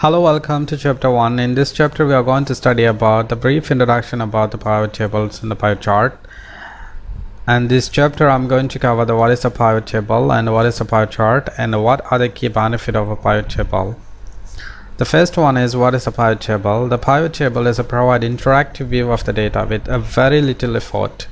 Hello, welcome to chapter 1. In this chapter we are going to study about the brief introduction about the pivot tables and the pivot chart. And this chapter I'm going to cover what is a pivot table and what is a pivot chart and what are the key benefits of a pivot table. The first one is what is a pivot table. The pivot table is a provide interactive view of the data with a very little effort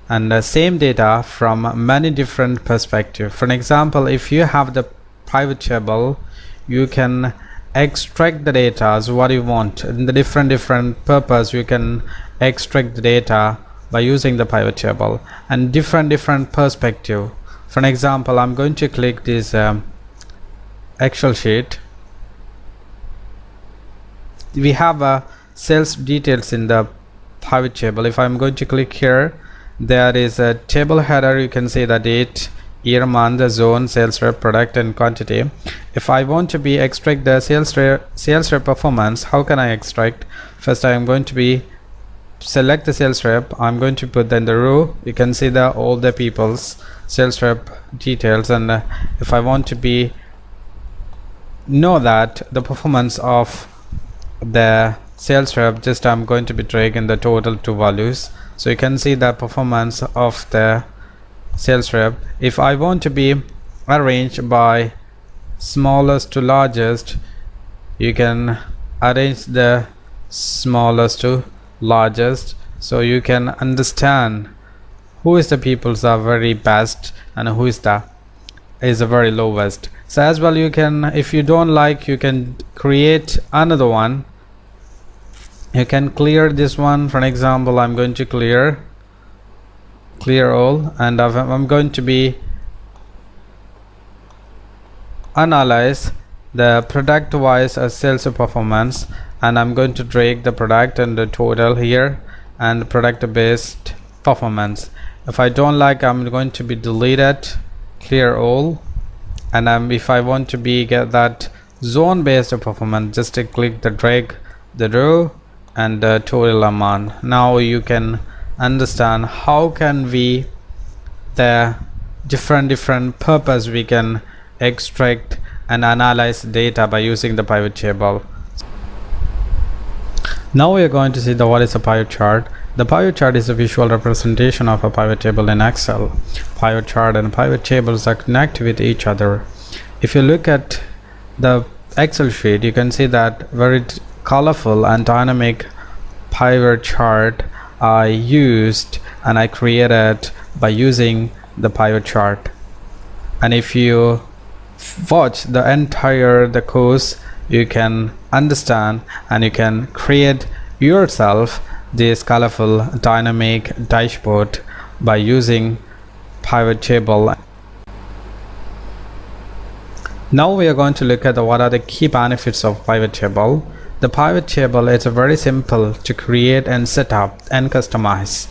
and the same data from many different perspectives. For an example, if you have the pivot table, you can extract the data as what you want in the different purpose. You can extract the data by using the pivot table and different perspective. For an example, I'm going to click this Excel sheet. We have sales details in the pivot table. If I'm going to click here, there is a table header. You can see the date, year, month, zone, sales rep, product and quantity. If I want to extract the sales rep performance, how can I extract? First I am going to select the sales rep. I'm going to put in the row. You can see all the people's sales rep details, and if I want to know that the performance of the sales rep, just I'm going to drag in the total two values, so you can see the performance of the sales rep. If I want to be arranged by smallest to largest, you can arrange the smallest to largest, so you can understand who is the people's are very best and who is the very lowest. So as well, you can, if you don't like, you can create another one. You can clear this one. For an example, I'm going to clear all, and I'm going to analyze the product wise sales performance, and I'm going to drag the product and the total here and product based performance. If I don't like, I'm going to delete it, clear all, and if I want to get that zone based performance, just click the drag the row and the total amount. Now you can understand how can we the different purpose we can extract and analyze data by using the pivot table. Now we are going to see what is a pivot chart. The pivot chart is a visual representation of a pivot table in Excel. Pivot chart and pivot tables are connected with each other. If you look at the Excel sheet, you can see that very colorful and dynamic pivot chart I used and I created by using the pivot chart. And if you watch the entire course, you can understand and you can create yourself this colorful dynamic dashboard by using pivot table. Now we are going to look at what are the key benefits of pivot table. The pivot table is very simple to create and set up and customize.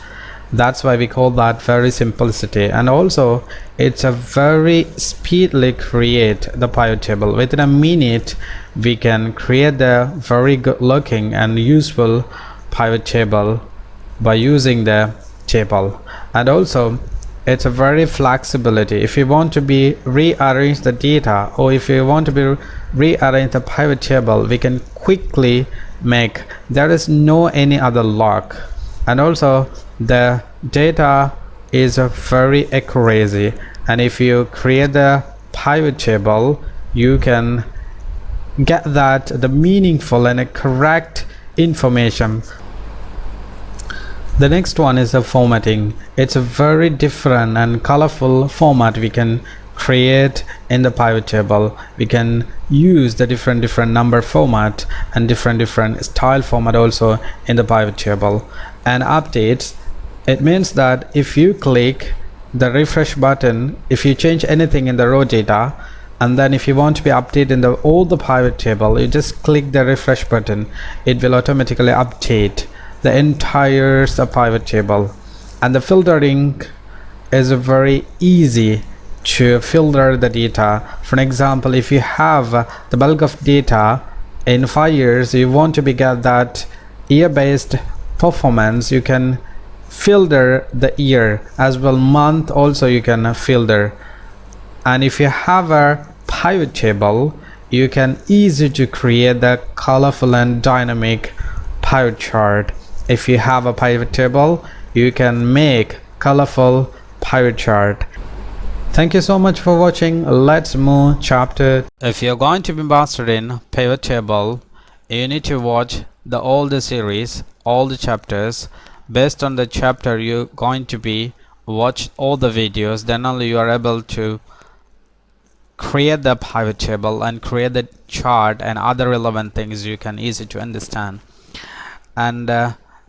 That's why we call that very simplicity, and also it's a very speedily create the pivot table. Within a minute we can create the very good looking and useful pivot table by using the table. And also it's a very flexibility. If you want to rearrange the data, or if you want to rearrange the pivot table, we can quickly make. There is no any other lock, and also the data is very accuracy. And if you create the pivot table, you can get the meaningful and a correct information. The next one is the formatting. It's a very different and colorful format we can create in the pivot table. We can use the different number format and different style format also in the pivot table. And updates, it means that if you click the refresh button, if you change anything in the row data, and then if you want to update in all the pivot table, you just click the refresh button, it will automatically update the entire pivot table. And the filtering is very easy to filter the data. For an example, if you have the bulk of data in 5 years, you want to get that year based performance, you can filter the year as well, month also you can filter. And if you have a pivot table, you can easily to create the colorful and dynamic pivot chart. If you have a pivot table, you can make colorful pivot chart. Thank you so much for watching. Let's move chapter. If you're going to be mastered in pivot table, you need to watch all the series, all the chapters. Based on the chapter, you're going to be watch all the videos. Then only you are able to create the pivot table and create the chart and other relevant things you can easy to understand. And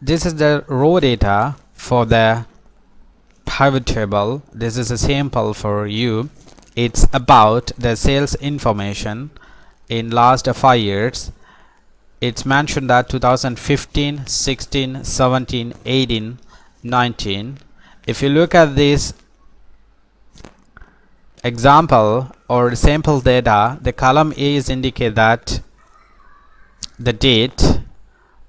this is the raw data for the pivot table. This is a sample for you. It's about the sales information in last 5 years. It's mentioned that 2015, 16, 17, 18, 19. If you look at this example or sample data, the column A is indicate that the date,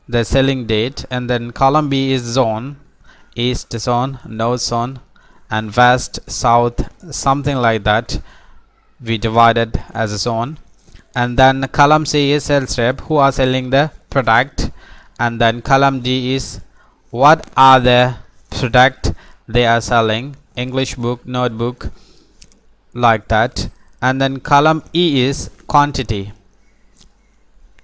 the selling date, and then column B is zone, east zone, north zone, and west, south, something like that. We divided as a zone. And then column C is sales rep who are selling the product, and then column D is what are the product they are selling, English book, notebook, like that. And then column E is quantity,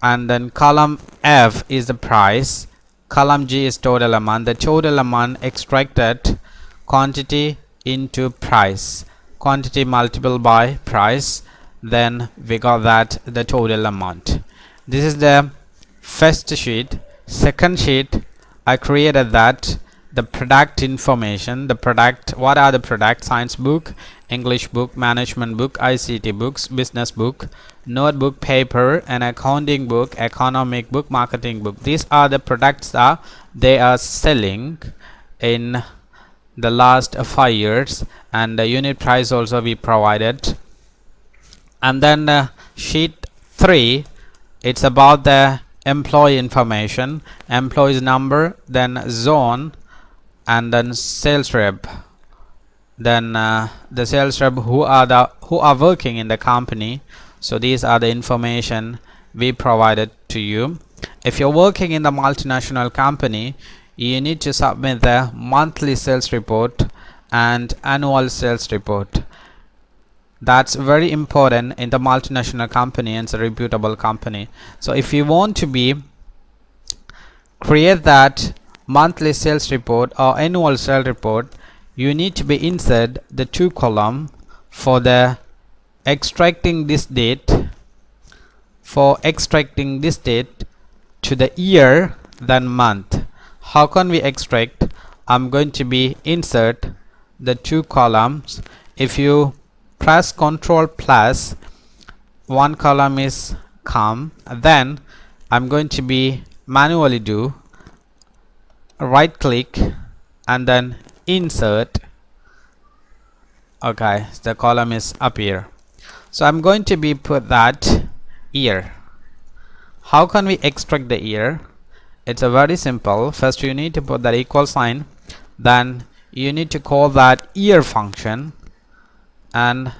and then column F is the price, column G is total amount. The total amount extracted quantity into price, quantity multiple by price, then we got that the total amount. This is the first sheet. Second sheet, I created that the product information, the product, what are the product, science book, English book, management book, ICT books, business book, notebook, paper, and accounting book, economic book, marketing book. These are the products that they are selling in the last 5 years, and the unit price also we provided. And then sheet 3, it's about the employee information, employee's number, then zone, and then sales rep, then the sales rep who are working in the company. So these are the information we provided to you. If you're working in the multinational company, you need to submit the monthly sales report and annual sales report. That's very important in the multinational company and it's a reputable company. So if you want to be create that monthly sales report or annual sales report, you need to be insert the 2 column for the extracting this date, for extracting this date to the year then month. How can we extract? I'm going to be insert the 2 columns. If you press Ctrl plus, 1 column is come, then I'm going to be manually do right click and then insert. Okay, the column is up here. So I'm going to be put that year. How can we extract the year? It's a very simple. First you need to put that equal sign, then you need to call that year function and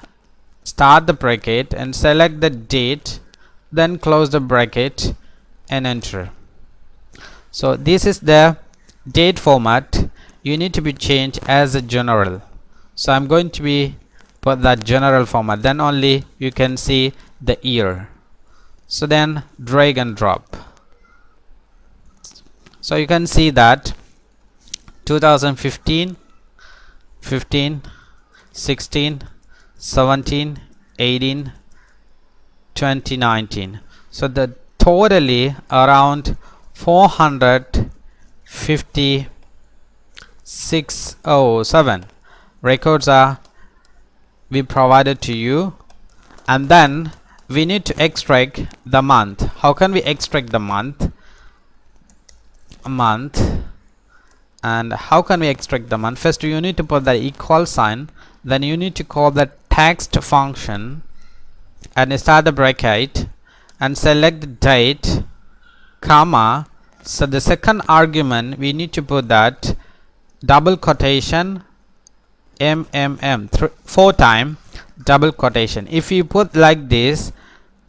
start the bracket and select the date, then close the bracket and enter. So this is the date format. You need to be changed as a general. So I'm going to be put that general format, then only you can see the year. So then drag and drop. So you can see that 2015, 15, 16, 17, 18, 2019. So the totally around 45607 records are we provided to you, and then we need to extract the month. How can we extract the month? And how can we extract the month? First you need to put the equal sign, then you need to call the text function and start the bracket and select the date, comma. So the second argument we need to put that double quotation MMM 4 times double quotation. If you put like this,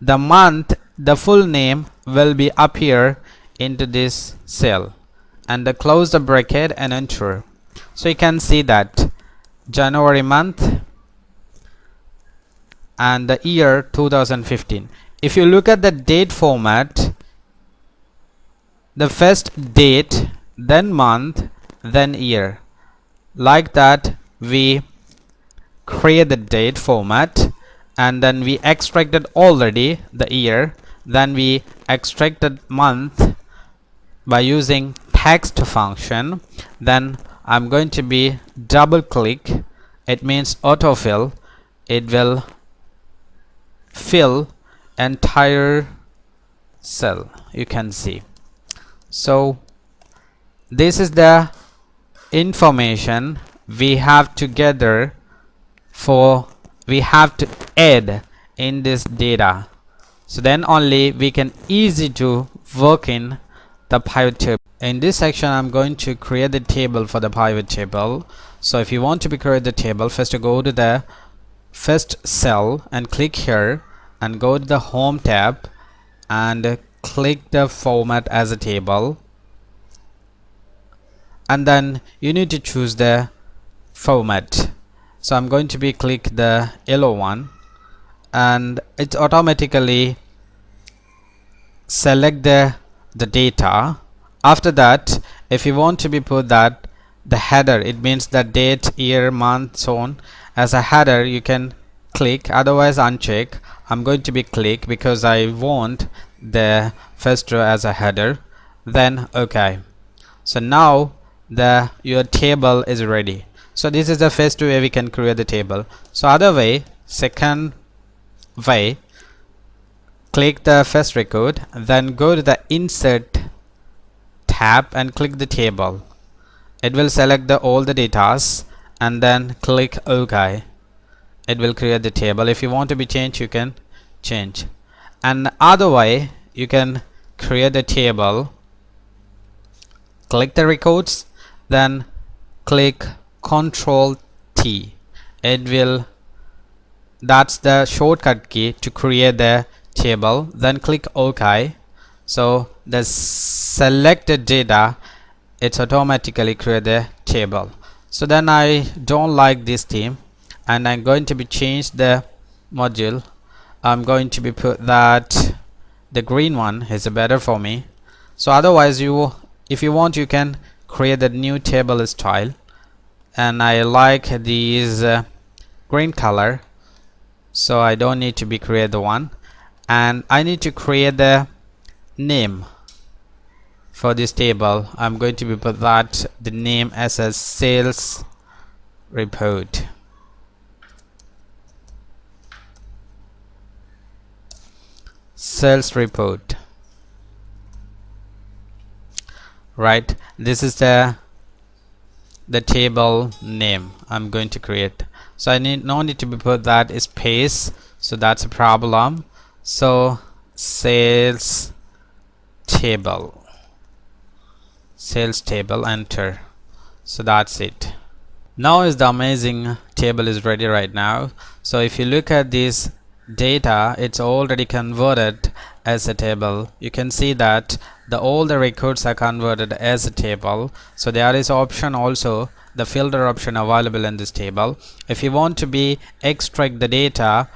the month, the full name will be appear into this cell, and close the bracket and enter. So you can see that January month and the year 2015. If you look at the date format, the first date, then month, then year, like that we create the date format, and then we extracted already the year, then we extracted month by using text function. Then I'm going to be double click, it means autofill, it will fill entire cell, you can see. So this is the information we have together we have to add in this data, so then only we can easy to work in the pivot table. In this section I'm going to create the table for the pivot table. So if you want to create the table, first go to the first cell and click here and go to the home tab and click the format as a table, and then you need to choose the format. So I'm going to be click the yellow one, and it automatically select the data. After that, if you want to be put that the header, it means the date, year, month, so on, as a header you can click, otherwise uncheck. I'm going to be click because I want the first row as a header, then okay. So now your table is ready. So this is the first way we can create the table. So other way, second way, click the first record, then go to the insert tab and click the table. It will select all the datas, and then click OK. It will create the table. If you want to be changed, you can change. And other way, you can create a table, click the records, then click Control T. That's the shortcut key to create the table, then click OK. So the selected data, it's automatically create the table. So then I don't like this theme, and I'm going to be change the module. I'm going to be put that the green one is better for me. So otherwise if you want, you can create a new table style, and I like these green color, so I don't need to be create the one, and I need to create the name for this table. I'm going to be put that the name as a sales report. Sales report, right? This is the table name I'm going to create. So I no need to be put that space, so that's a problem. So sales table, enter. So that's it. Now is the amazing table is ready right now. So if you look at this data, it's already converted as a table. You can see that all the records are converted as a table. So there is option also, the filter option available in this table. If you want to be extract the data,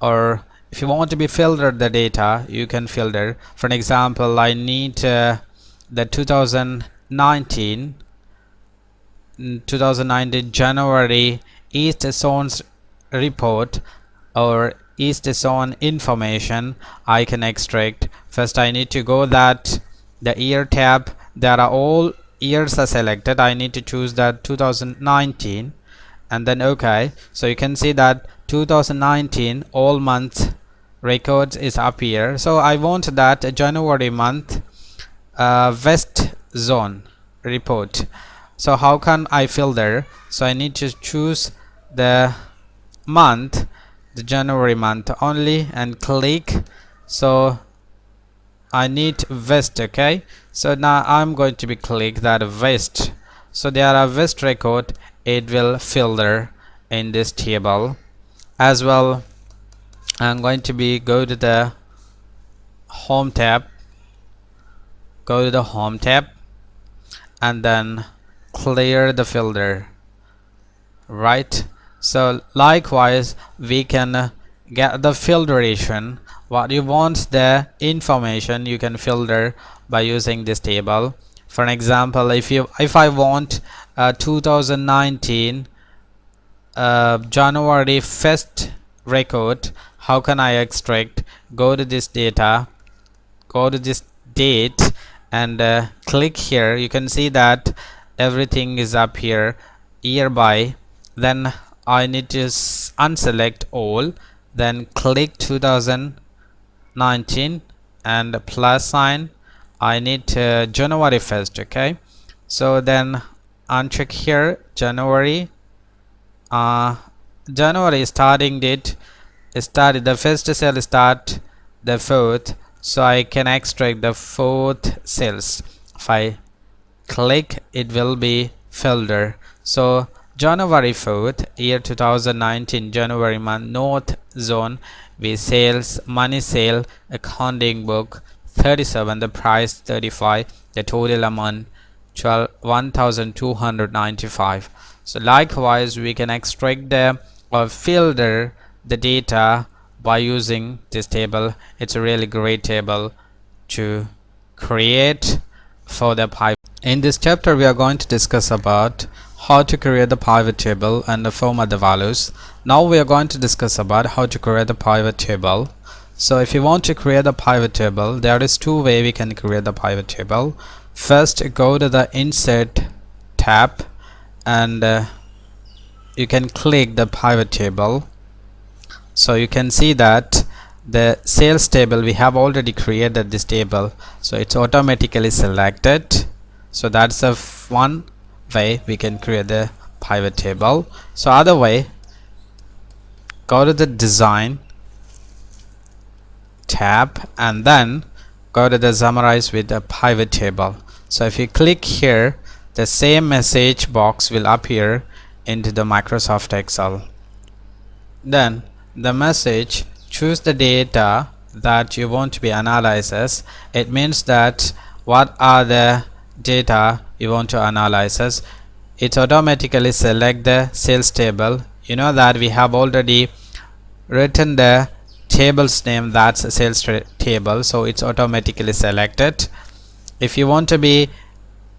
or if you want to be filter the data, you can filter. For an example, I need the 2019 January East Zones report or East Zone information. I can extract. First I need to go that the year tab, there are all years are selected. I need to choose that 2019 and then okay. So you can see that 2019 all month records is up here. So I want that January month West Zone report. So how can I filter? So I need to choose the month, the January month only, and click. So I need West. Okay, so now I'm going to be click that West. So there are West record, it will filter in this table as well. I'm going to be go to the home tab, go to the home tab, and then clear the filter, right? So likewise we can get the filtration. What you want the information you can filter by using this table. For an example, if I want 2019 January 1st record, how can I extract? Go to this data, go to this date, and click here. You can see that everything is up here year by. Then I need to unselect all, then click 2019 and plus sign. I need January 1st. Okay, so then uncheck here January. January starting date started, the first cell start the 4th, so I can extract the 4th cells. If I click, it will be filter. So January 4th year 2019, January month, North Zone, we sales, money sale, accounting book 37, the price 35, the total amount 12,295. So likewise we can extract the or filter the data by using this table. It's a really great table to create for the pivot. In this chapter we are going to discuss about how to create the pivot table and format the values. Now we are going to discuss about how to create the pivot table. So if you want to create the pivot table, there is two ways we can create the pivot table. First, go to the insert tab and you can click the pivot table. So you can see that the sales table, we have already created this table, so it's automatically selected. So that's the one way we can create the pivot table. So other way, go to the design tab and then go to the summarize with the pivot table. So if you click here, the same message box will appear into the Microsoft Excel. Then the message, choose the data that you want to be analyzed. It means that what are the data you want to analyze. It automatically select the sales table. You know that we have already written the table's name, that's a sales table, so it's automatically selected. If you want to be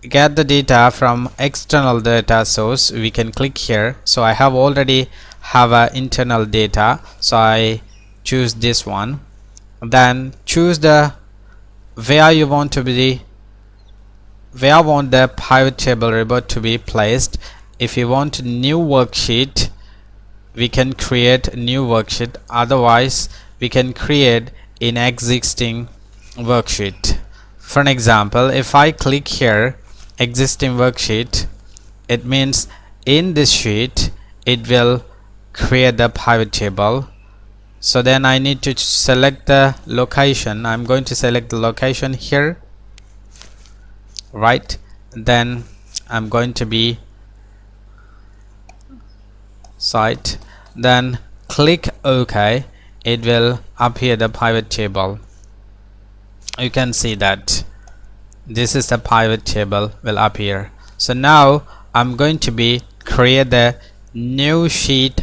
get the data from external data source, we can click here. So I have already have a internal data, so I choose this one. Then choose the where you want to be, where want the pivot table report to be placed. If you want a new worksheet, we can create a new worksheet. Otherwise we can create an existing worksheet. For an example, if I click here existing worksheet, it means in this sheet it will create the pivot table. So then I need to select the location. I'm going to select the location here, right? Then I'm going to be site, then click OK. It will appear the pivot table. You can see that this is the pivot table will appear. So now I'm going to be create the new sheet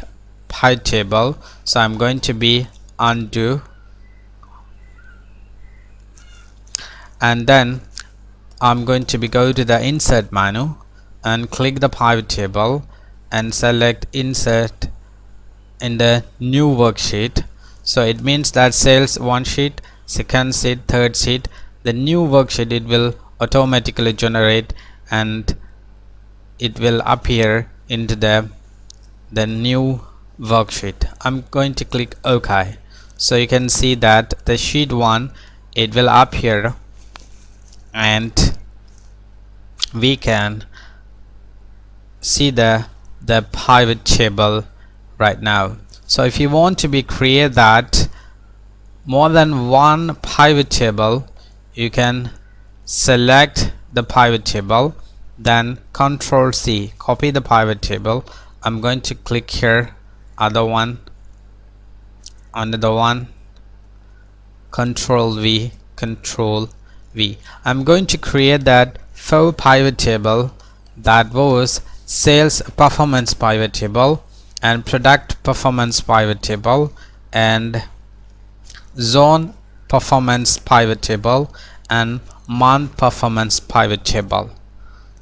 pivot table. So I'm going to be undo, and then I'm going to be go to the insert menu and click the pivot table and select insert in the new worksheet. So it means that sales one sheet, second sheet, third sheet, the new worksheet it will automatically generate and it will appear into the new worksheet. I'm going to click OK. So you can see that the sheet 1 it will appear and we can see the pivot table right now. So if you want to be create that more than one pivot table, you can select the pivot table, then Control C, copy the pivot table. I'm going to click here other one, another one, Control V. I'm going to create that 4 pivot table, that was sales performance pivot table and product performance pivot table and zone performance pivot table and month performance pivot table.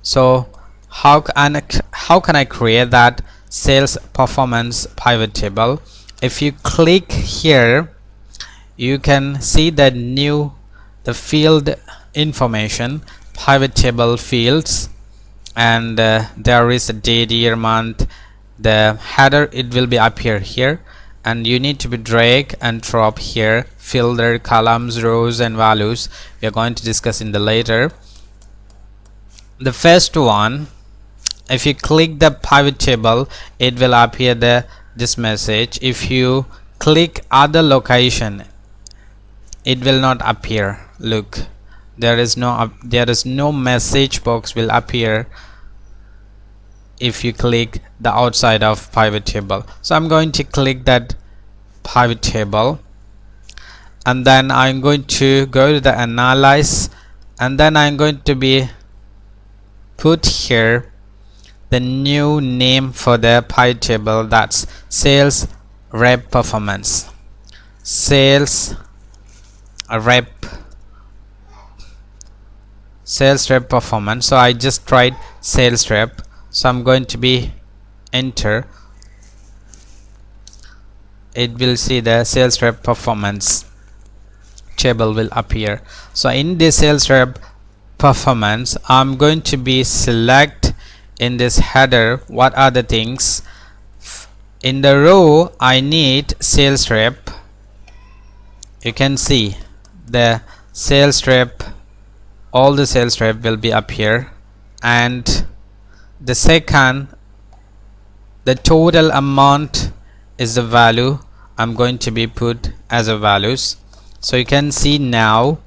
So how can I create that sales performance pivot table? If you click here, you can see the field information, pivot table fields, and there is a date, year, month. The header, it will be appear here, and you need to be drag and drop here, fill their columns, rows and values. We are going to discuss in the later. The first one, if you click the pivot table, it will appear this message. If you click other location, it will not appear. Look, there is no message box will appear if you click the outside of pivot table. So I'm going to click that pivot table, and then I'm going to go to the analyze, and then I'm going to be put here the new name for the pivot table, that's sales rep performance. Sales rep performance. So I just tried sales rep, so I'm going to be enter. It will see the sales rep performance table will appear. So in this sales rep performance, I'm going to be select in this header what are the things. In the row, I need sales rep. You can see the sales rep, all the sales rep will be appear, and the second, the total amount is the value I'm going to be put as a values. So you can see now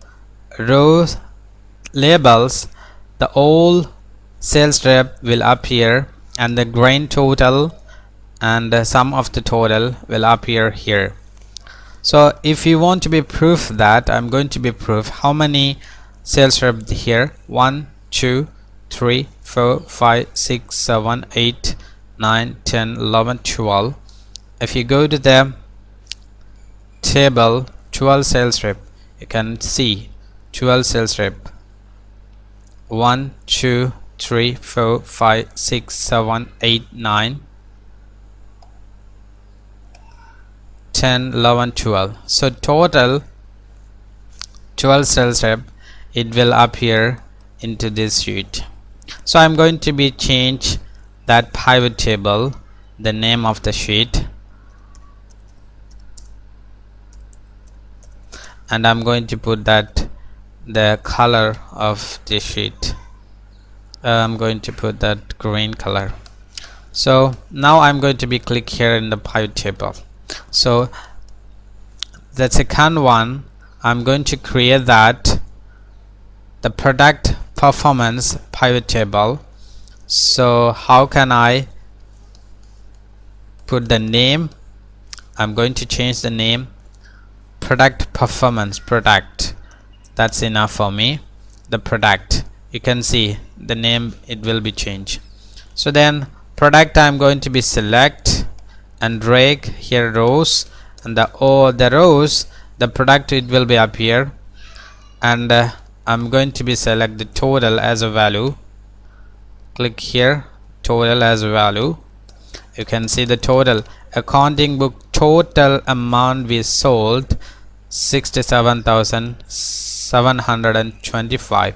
rows labels, the all sales rep will appear, and the grand total and the sum of the total will appear here. So if you want to be proof that, I'm going to be proof how many sales rep here. 1 2 3 4 5 6 7 8 9 10 11 12. If you go to the table 12 sales rep, you can see 12 sales rep. 1 2 3 4 5 6 7 8 9 10 11 12. So total 12 sales rep, it will appear into this sheet. So I'm going to be change that pivot table, the name of the sheet, and I'm going to put that the color of the sheet. I'm going to put that green color. So now I'm going to be click here in the pivot table. So the second one, I'm going to create that the product performance pivot table. So how can I put the name? I'm going to change the name product performance product. That's enough for me. The product, you can see the name, it will be changed. So then product, I'm going to be select and drag here rows, and the rows, the product, it will be appear, and I'm going to be select the total as a value. Click here, total as a value. You can see the total accounting book total amount we sold 67,725.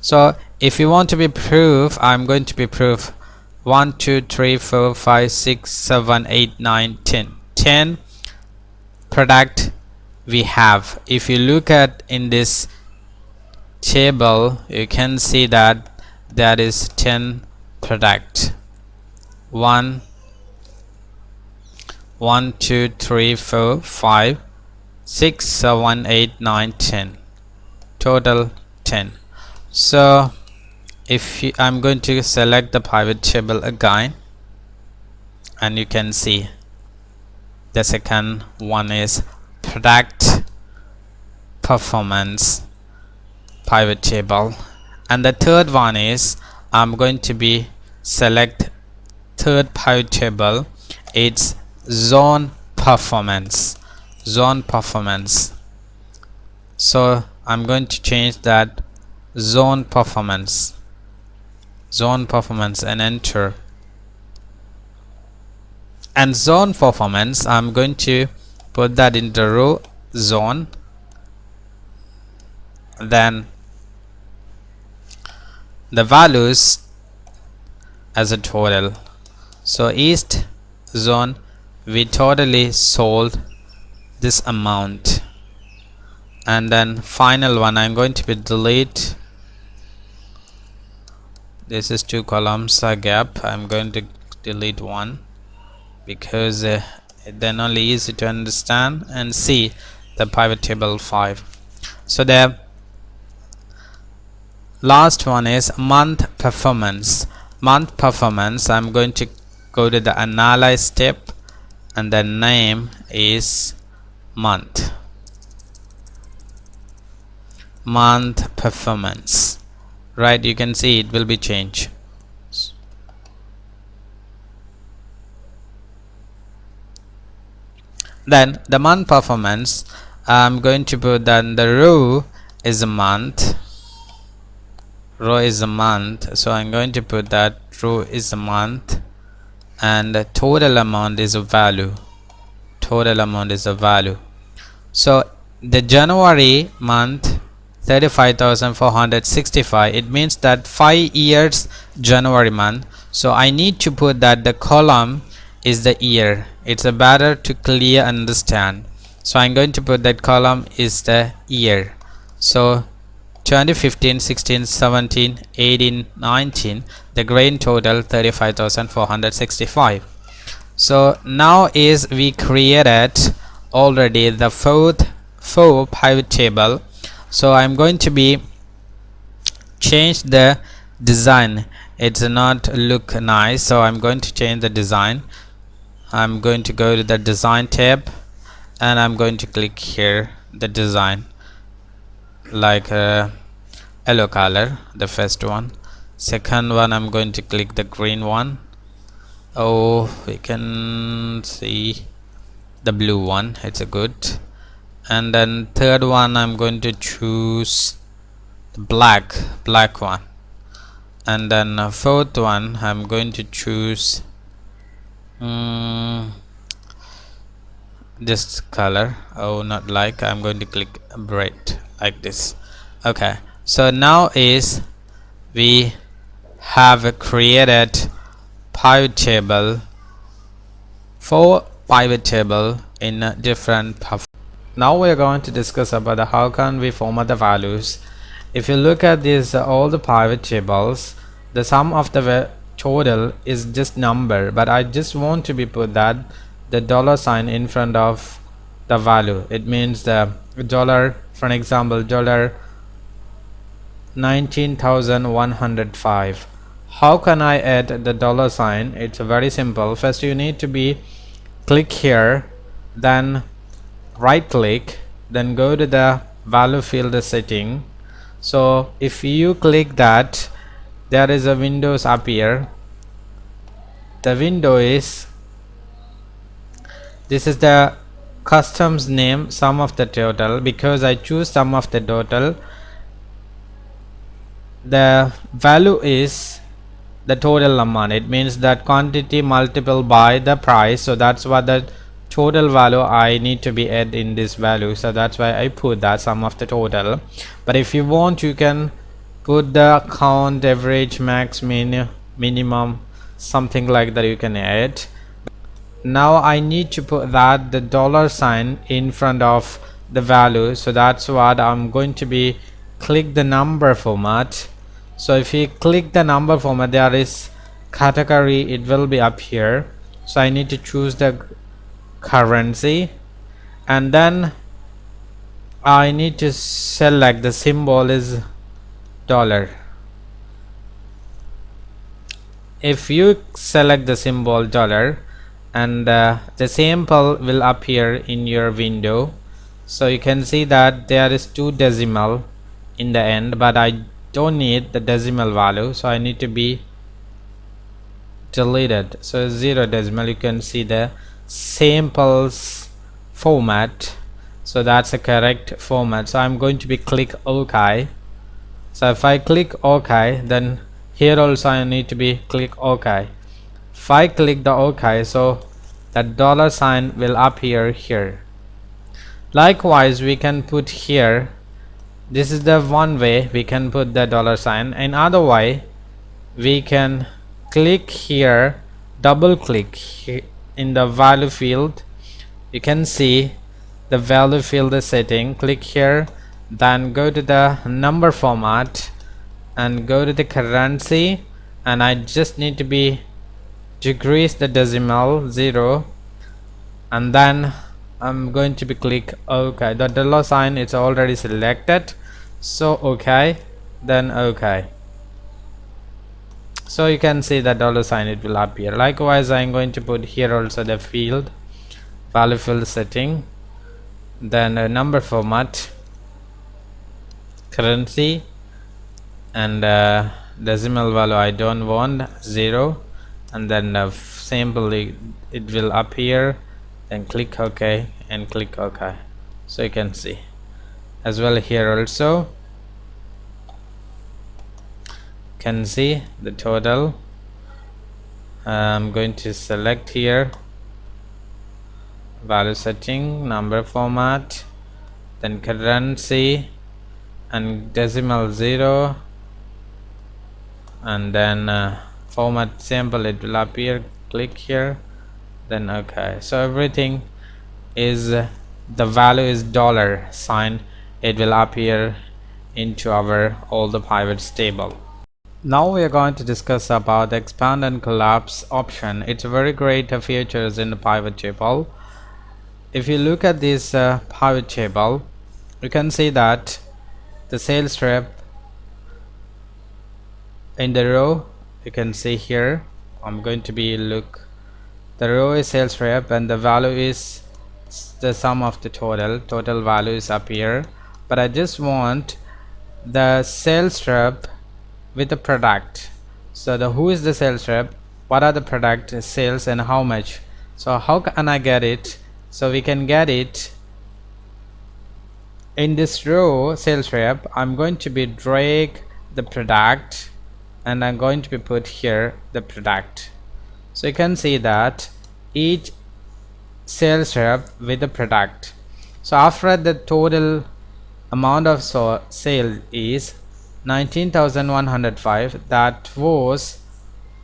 So if you want to be proof, I'm going to be proof 1 2 3 4 5 6 7 8 9 10 product we have. If you look at in this table, you can see that there is 10 product. 1 2 3 4 5 6 7 8 9 10, total 10. So if I'm going to select the pivot table again, and you can see the second one is product performance pivot table. And the third one is I'm going to be select third pivot table. It's zone performance. So I'm going to change that zone performance and enter. And zone performance, I'm going to put that in the row zone, then the values as a total. So east zone, we totally sold this amount. And then final one, I'm going to be delete. This is 2 columns gap. I'm going to delete one because then only easy to understand and see the pivot table 5. So the last one is month performance. I'm going to go to the analyze step, and the name is month performance. Right, you can see it will be changed. Then the month performance, I'm going to put that the row is a month. So I'm going to put that row is a month, and the total amount is a value. So the January month 35,465, it means that 5 years January month. So I need to put that the column is the year. It's a better to clear understand. So I'm going to put that column is the year. So 2015, 16, 17, 18, 19, the grand total 35,465. So now is we created already the four pivot table. So I'm going to be change the design. It's not look nice, so I'm going to change the design. I'm going to go to the design tab, and I'm going to click here the design, like yellow color, the first one. Second one, I'm going to click the green one. Oh, we can see the blue one, it's a good. And then third one, I'm going to choose the black one. And then fourth one, I'm going to choose this color. Oh, not like, I'm going to click bright like this. Okay, so now is we have created pivot table, 4 pivot table in a different performance. Now we are going to discuss about how can we format the values. If you look at these all the pivot tables, the sum of the total is just number, but I just want to be put that the dollar sign in front of the value. It means the dollar, for example, dollar 19,105. How can I add the dollar sign? It's very simple. First you need to be click here, then right click, then go to the value field setting. So if you click that, there is a windows appear. The window is, this is the customs name sum of the total. Because I choose sum of the total, the value is the total amount. It means that quantity multiple by the price. So that's what the total value I need to be add in this value. So that's why I put that sum of the total. But if you want, you can put the count, average, max, minimum, something like that you can add. Now I need to put that the dollar sign in front of the value. So that's what I'm going to be click the number format. So if you click the number format, there is category, it will be up here. So I need to choose the currency, and then I need to select the symbol is dollar. If you select the symbol dollar, and the sample will appear in your window. So you can see that there is 2 decimal in the end, but I don't need the decimal value, so I need to be deleted. So 0 decimal, you can see the samples format, so that's the correct format. So I'm going to be click OK. So if I click OK, then here also I need to be click OK. If I click the OK, so that dollar sign will appear here. Likewise, we can put here, this is the one way we can put the dollar sign. And other way, we can click here, double click here in the value field. You can see the value field setting. Click here, then go to the number format and go to the currency, and I just need to be decrease the decimal 0, and then I'm going to be click OK. The dollar sign is already selected, so OK, then OK. So you can see the dollar sign, it will appear. Likewise, I'm going to put here also the field, value field setting, then a number format, currency, and decimal value I don't want, 0, and then simply it will appear. Then click OK and click OK. So you can see as well here also can see the total. I'm going to select here value setting, number format, then currency and decimal 0, and then format sample, it will appear. Click here, then OK. So everything is the value is dollar sign, it will appear into our all the pivots table. Now we are going to discuss about the expand and collapse option. It's a very great features in the pivot table. If you look at this pivot table, you can see that the sales rep in the row, you can see here, I'm going to be look, the row is sales rep and the value is the sum of the total value is up here, but I just want the sales rep with the product. So the who is the sales rep, what are the product sales and how much. So how can I get it? So we can get it in this row sales rep. I'm going to be drag the product and I'm going to be put here the product. So you can see that each sales rep with the product. So after the total amount of sale is 19,105, that was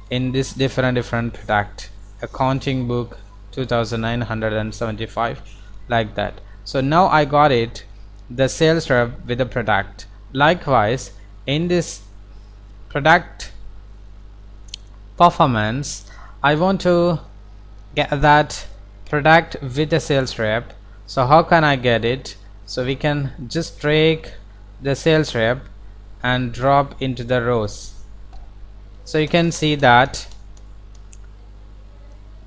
in this different product, accounting book 2,975, like that. So now I got it, the sales rep with the product. Likewise, in this product performance, I want to get that product with the sales rep. So how can I get it? So we can just drag the sales rep and drop into the rows. So you can see that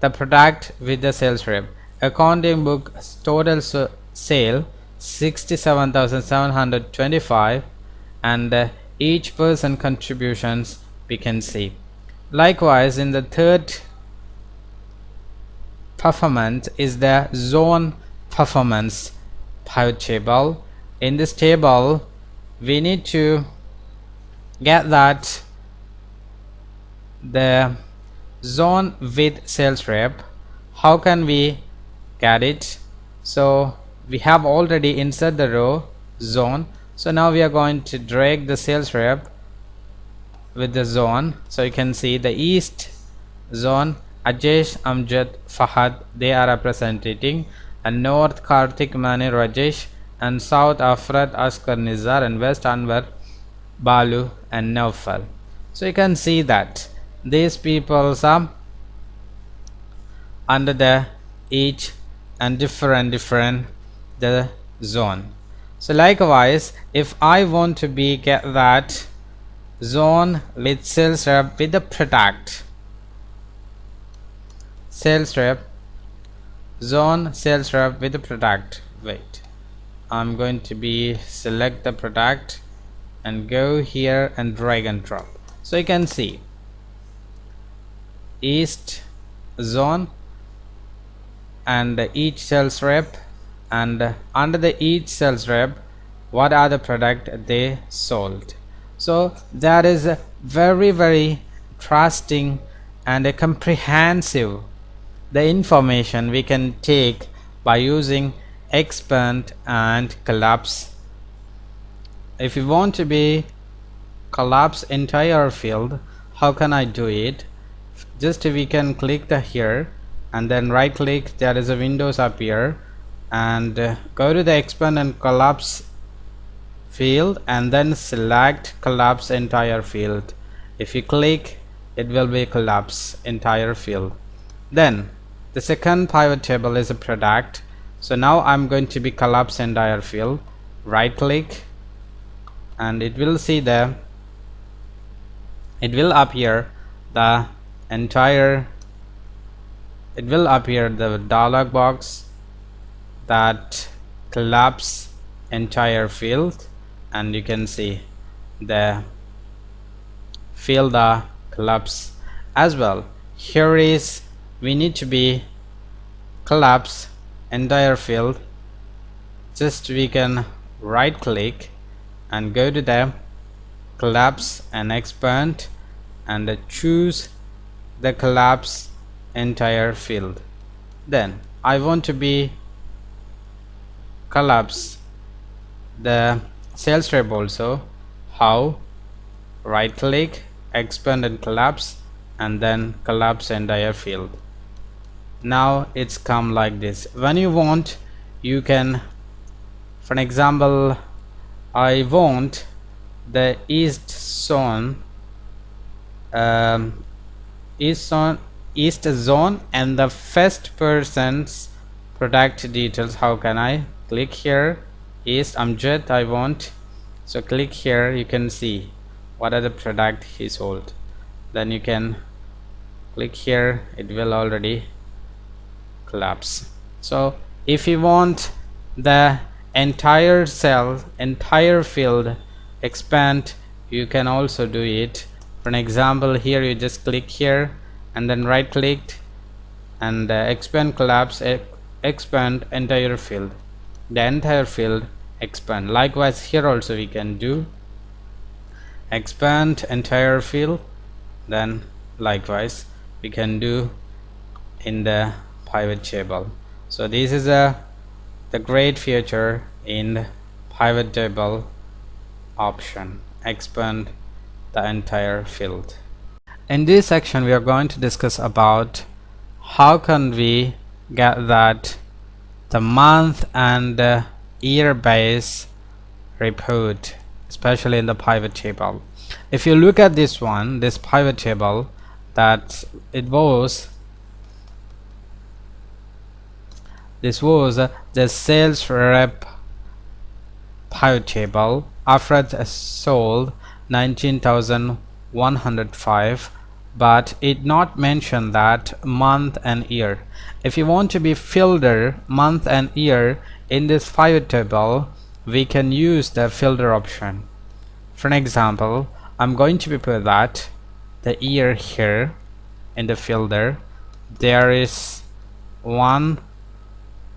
the product with the sales rep, accounting book total sale 67,725, and each person contributions we can see. Likewise, in the third performance is the zone performance pivot table. In this table we need to get that the zone with sales rep. How can we get it? So we have already insert the row zone, so now we are going to drag the sales rep with the zone. So you can see the east zone Ajesh, Amjad, Fahad, they are representing, and north Karthik, Mani, Rajesh, and south Afrat, Askar, Nizar, and west Anwar, Balu, and Naufal. So you can see that these people are under the each and different the zone. So likewise, if I want to be get that zone with sales rep with the product, sales rep, zone sales rep with the product, wait, I'm going to be select the product and go here and drag and drop. So you can see east zone and each sales rep, and under the each sales rep what are the product they sold. So that is a very trusting and a comprehensive the information we can take by using expand and collapse. If you want to be collapse entire field, how can I do it? Just we can click the here and then right click, there is a windows appear, and go to the expand and collapse field and then select collapse entire field. If you click, it will be collapse entire field. Then the second pivot table is a product. So now I'm going to be collapse entire field, right click, and it will see the it will appear the entire it will appear the dialog box that collapse entire field, and you can see the field the collapse as well. Here is we need to be collapse entire field. Just we can right click and go to the collapse and expand and choose the collapse entire field. Then I want to be collapse the sales rep also. How? Right click, expand and collapse, and then collapse entire field. Now it's come like this. When you want, you can, for an example, I want the east zone and the first person's product details. How can I click here? East Amjad I want, so click here, you can see what are the product he sold. Then you can click here, it will already collapse. So if you want the entire cell, entire field expand, you can also do it. For an example, here you just click here and then right click and expand collapse, expand entire field, the entire field expand. Likewise here also we can do expand entire field, then likewise we can do in the pivot table. So this is the great feature in pivot table option, expand the entire field. In this section we are going to discuss about how can we get that the month and year base report, especially in the pivot table. If you look at this one, this pivot table, that this was the sales rep pivot table. After it sold 19,105, but it not mention that month and year. If you want to be filter month and year in this pivot table, we can use the filter option. For an example, I'm going to be put that the year here in the filter. There is one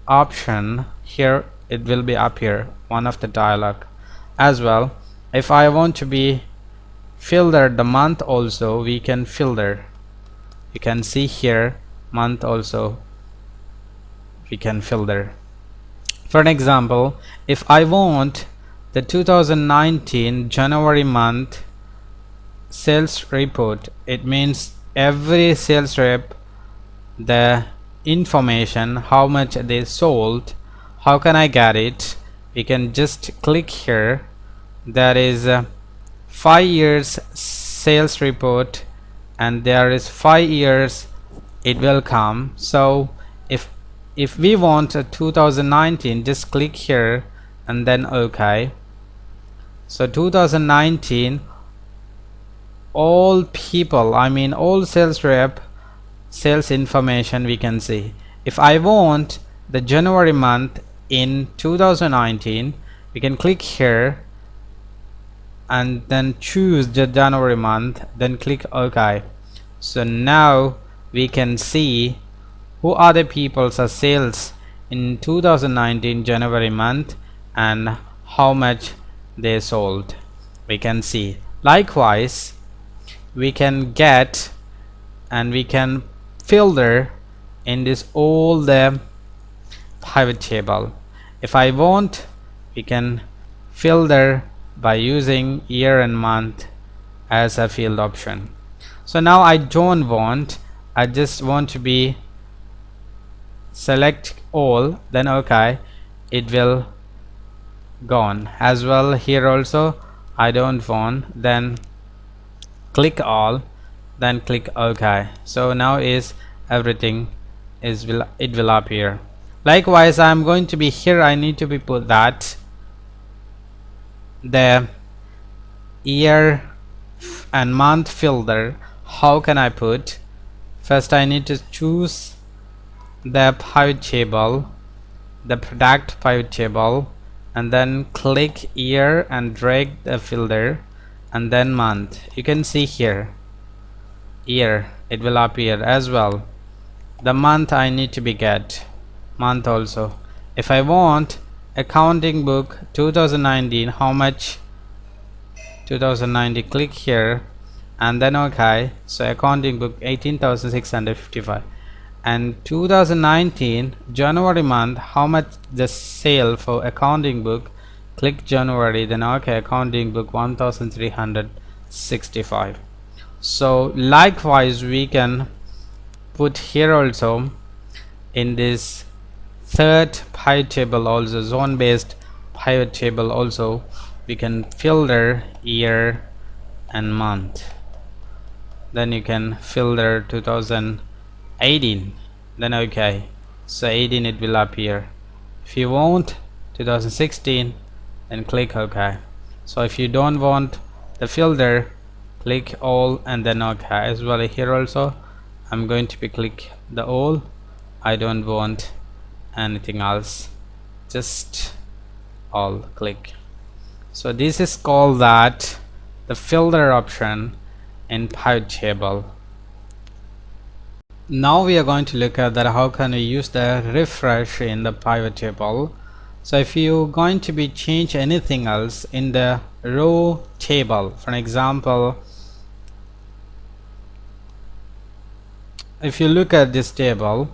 option here, it will be up here, one of the dialog as well. If I want to be filter the month also, we can filter. You can see here month also we can filter. For an example, if I want the 2019 January month sales report, it means every sales rep the information how much they sold. How can I get it? We can just click here. There is 5 years sales report and there is 5 years it will come. So if we want a 2019, just click here and then OK. So 2019, all people, I mean all sales rep sales information we can see. If I want the January month in 2019, we can click here and then choose the January month, then click OK. So now we can see who are the people's sales in 2019 January month and how much they sold. We can see. Likewise, we can get and we can filter in this all the pivot table. If I want, we can filter by using year and month as a field option. So now I don't want, I just want to be select all, then OK, it will gone as well. Here also I don't want, then click all, then click OK. So now is everything is it will appear. Likewise, I am going to be here, I need to be put that the year and month filter. How can I put? First I need to choose the pivot table, the product pivot table, and then click year and drag the filter, and then month. You can see here year, it will appear as well. The month I need to be get month also. If I want accounting book 2019, how much 2019, click here and then OK. So accounting book 18,655, and 2019 January month, how much the sale for accounting book, click January, then OK, accounting book 1,365. So likewise we can put here also in this third pivot table, also zone based pivot table, also we can filter year and month. Then you can filter 2018, then OK. So 18 it will appear. If you want 2016, then click OK. So if you don't want the filter, click all and then OK as well. Here also I'm going to be click the all, I don't want anything else, just all, click. So this is called that the filter option in pivot table. Now we are going to look at that how can we use the refresh in the pivot table. So if you going to be change anything else in the row table, for example, if you look at this table,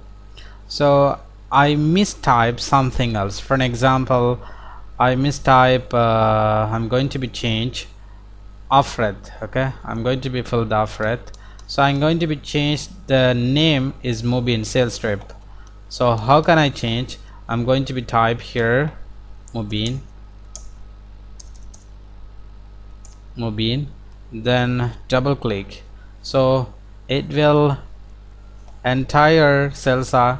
so I mistype something else. For an example, I mistype I'm going to be change Alfred. Okay, I'm going to be filled Alfred. So I'm going to be change the name is Mubin sales rep. So how can I change? I'm going to be type here Mubin, then double click. So it will entire cells are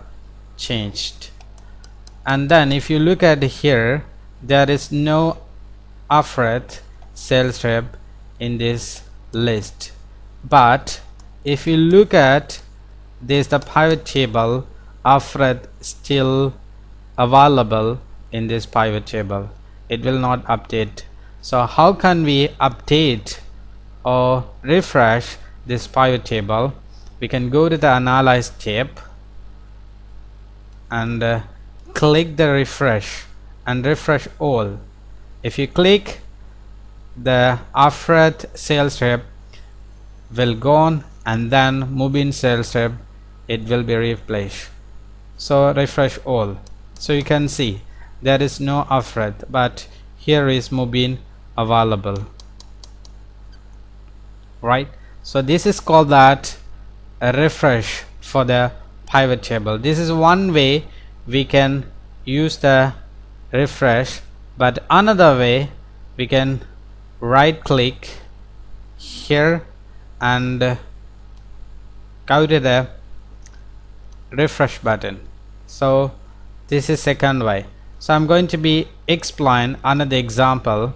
changed. And then if you look at here, there is no Alfred sales rep in this list, but if you look at this the pivot table, Alfred still available in this pivot table, it will not update. So how can we update or refresh this pivot table? We can go to the Analyze tab and click the refresh and refresh all. If you click, the Alfred sales rep will gone, and then Mubin sales rep it will be replaced. So refresh all. So you can see there is no Alfred, but here is Mubin available, right? So this is called that a refresh for the pivot table. This is one way we can use the refresh, but another way we can right click here and go to the refresh button. So this is second way. So I'm going to be explain another example.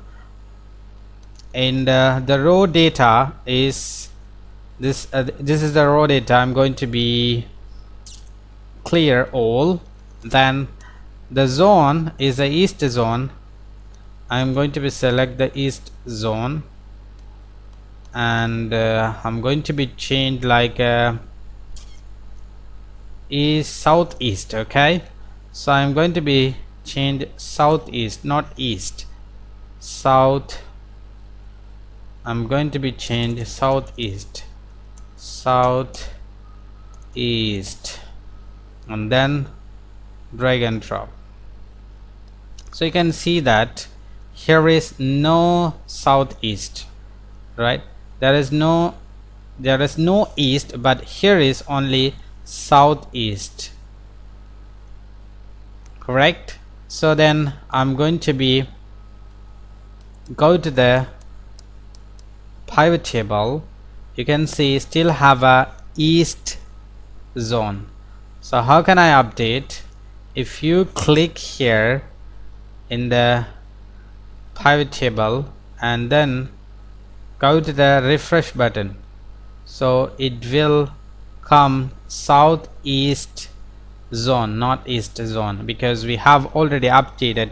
And the raw data is this is the raw data. I'm going to be clear all, then The zone is the east zone. I'm going to be select the east zone, and I'm going to be changed like east southeast. Okay, so I'm going to be change southeast, not east. South. I'm going to be change southeast, southeast, and then drag and drop. So you can see that here is no southeast, right? There is no east, but here is only southeast, correct? So then I'm going to be go to the pivot table. You can see still have a east zone. So how can I update? If you click here in the pivot table and then go to the refresh button, so it will come southeast zone, not east zone, because we have already updated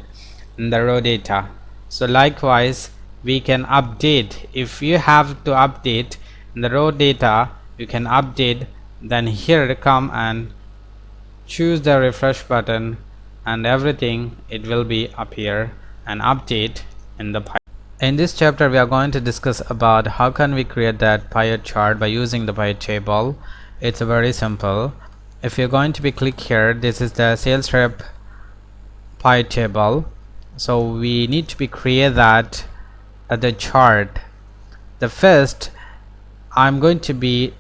in the raw data. So likewise we can update. If you have to update in the raw data, you can update, then here come and choose the refresh button, and everything it will be appear and update in the pie. In this chapter we are going to discuss about how can we create that pie chart by using the pie table. It's very simple. If you're going to be click here, this is the sales rep pie table. So we need to be create that the chart. The first, I'm going to be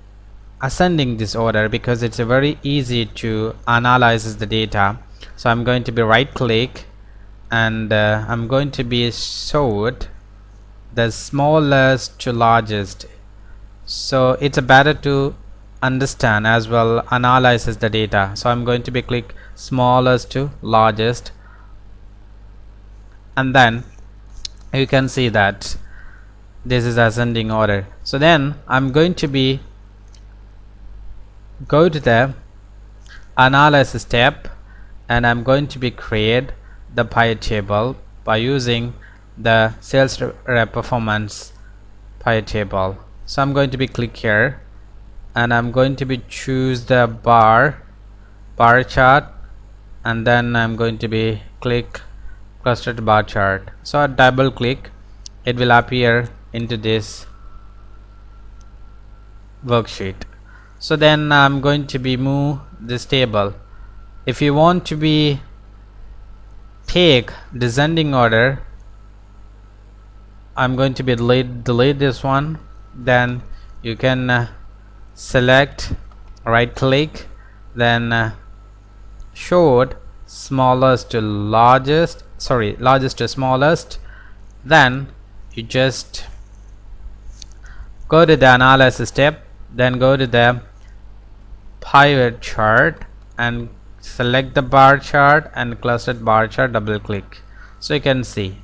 ascending this order because it's a very easy to analyze the data. So I'm going to be right click, and I'm going to be sort the smallest to largest. So it's better to understand as well analyzes the data. So I'm going to be click smallest to largest, and then you can see that this is ascending order. So then I'm going to be go to the analysis step, and I'm going to be create the pie table by using the sales rep performance pie table. So I'm going to be click here, and I'm going to be choose the bar chart, and then I'm going to be click clustered bar chart. So I double click, it will appear into this worksheet. So then I'm going to be move this table. If you want to be take descending order, I'm going to be delete this one. Then you can select, right click, then sort smallest to largest, largest to smallest. Then you just go to the analysis step, then go to the pivot chart and select the bar chart and clustered bar chart, double click. So you can see.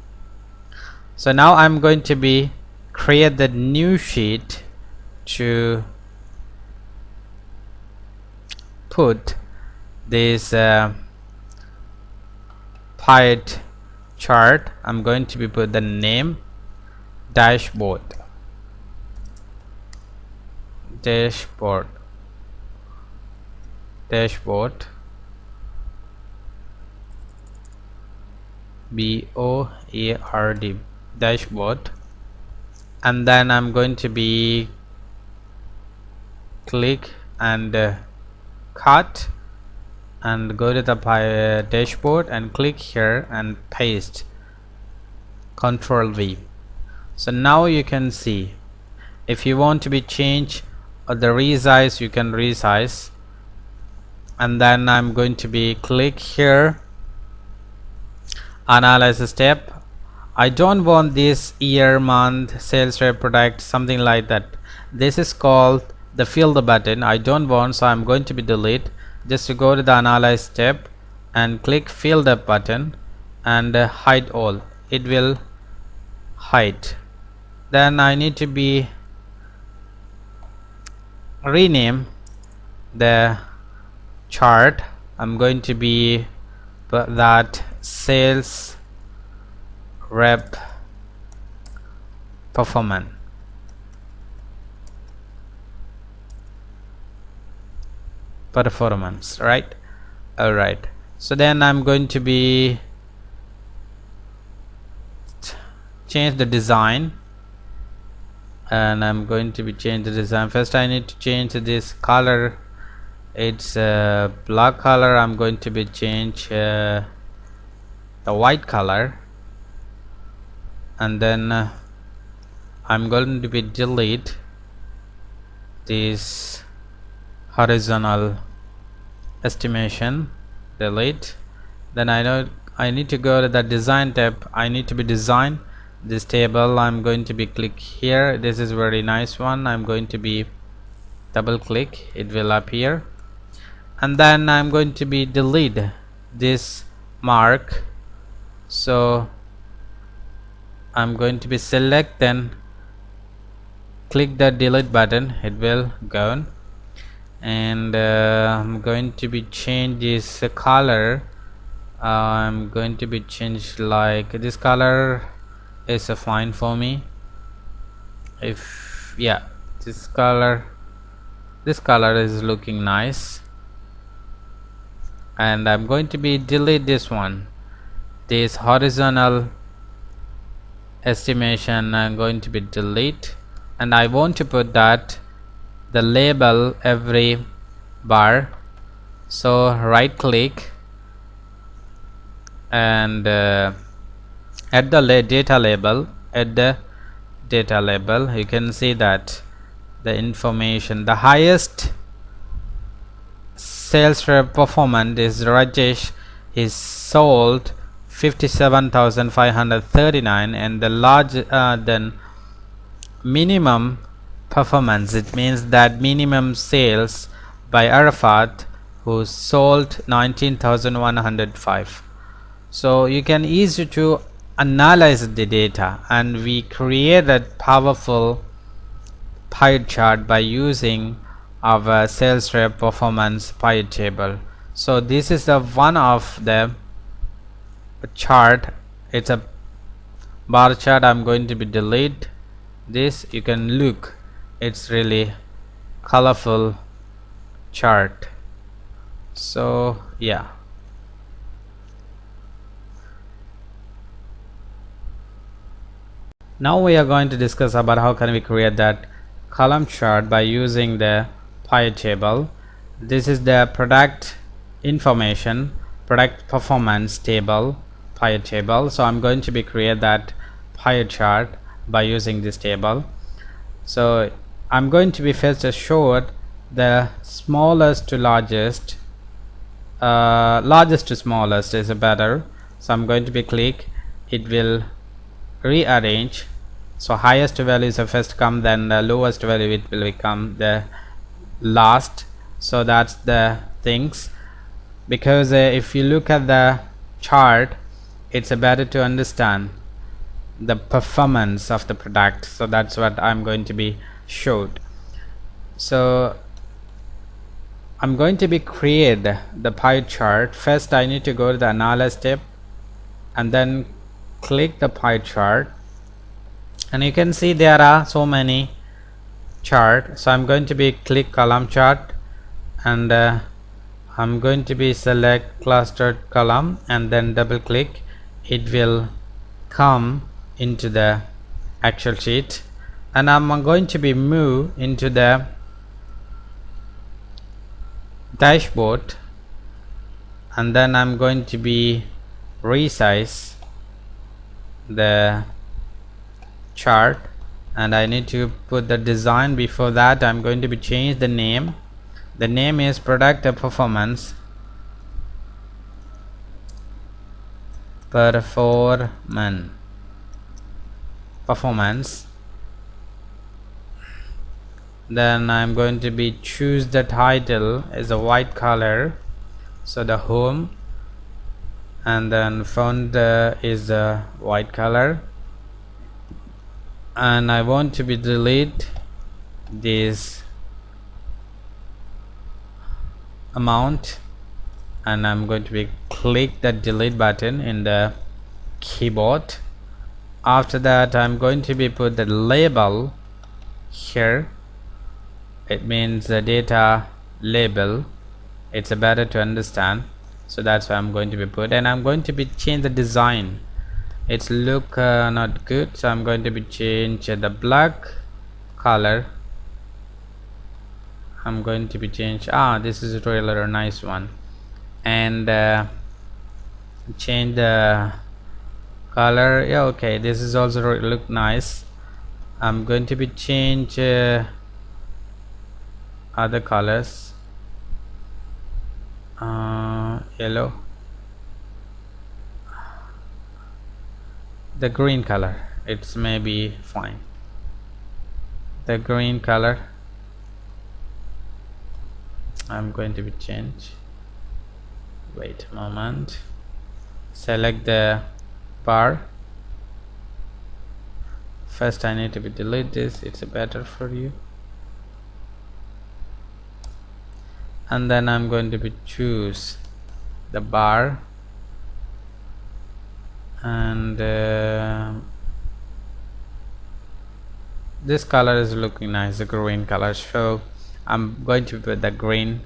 So now I'm going to be create the new sheet to put this pivot chart. I'm going to be put the name dashboard BOARD dashboard, and then I'm going to be click and cut and go to the dashboard and click here and paste, Control V. So now you can see if you want to be change or the resize, you can resize, and then I'm going to be click here analysis step. I don't want this year, month, sales rep, product, something like that. This is called the field button. I don't want, so I'm going to be delete. Just to go to the analyze step and click field up button and hide all. It will hide. Then I need to be rename the chart. I'm going to be but that sales rep performance. Right? All right, so then I'm going to be change the design, and I'm going to be change the design. First I need to change this color. It's a black color. I'm going to be change the white color, and then I'm going to be delete this horizontal estimation, delete. Then I know I need to go to the design tab. I need to be design this table. I'm going to be click here. This is very nice one. I'm going to be double click, it will appear, and then I'm going to be delete this mark. So I'm going to be select, then click the delete button, it will go on. And I'm going to be change this color. I'm going to be changed like this color is fine for me. If yeah, this color is looking nice, and I'm going to be delete this one, this horizontal estimation. I'm going to be delete, and I want to put that the label every bar. So right click and add the data label. Add the data label. You can see that the information, the highest sales rep performance is Rajesh, is sold 57,539, and the large then minimum performance, it means that minimum sales by Arafat, who sold 19,105. So you can easy to analyze the data, and we create a powerful pie chart by using our sales rep performance pie table. So this is the one of the chart. It's a bar chart. I'm going to be delete this. You can look, it's really colorful chart. So yeah, now we are going to discuss about how can we create that column chart by using the pie table. This is the product information, product performance table, pie table. So I'm going to be create that pie chart by using this table. So I'm going to be first show the smallest to largest, largest to smallest is better. So I'm going to be click, it will rearrange. So highest value is the first come, then the lowest value it will become the last. So that's the things, because if you look at the chart, it's better to understand the performance of the product. So that's what I'm going to be showed. So I'm going to be create the pie chart. First I need to go to the analyze tab and then click the pie chart, and you can see there are so many chart. So I'm going to be click column chart, and I'm going to be select clustered column, and then double click, it will come into the Excel sheet, and I'm going to be move into the dashboard, and then I'm going to be resize the chart, and I need to put the design. Before that I'm going to be change the name. The name is product performance performance. Then I'm going to be choose the title as a white color, so the home, and then font is a white color, and I want to be delete this amount, and I'm going to be click the delete button in the keyboard. After that, I'm going to be put the label here. It means the data label. It's better to understand, so that's why I'm going to be put, and I'm going to be change the design. It's look not good, so I'm going to be change the black color. I'm going to be change this is a really a nice one, and change the color. Yeah, okay, this is also look nice. I'm going to be change other colors, yellow, the green color, it's maybe fine, the green color. I'm going to be change, wait a moment, select the bar. First I need to be delete this, it's better for you, and then I'm going to be choose the bar, and this color is looking nice, the green color, so I'm going to put the green.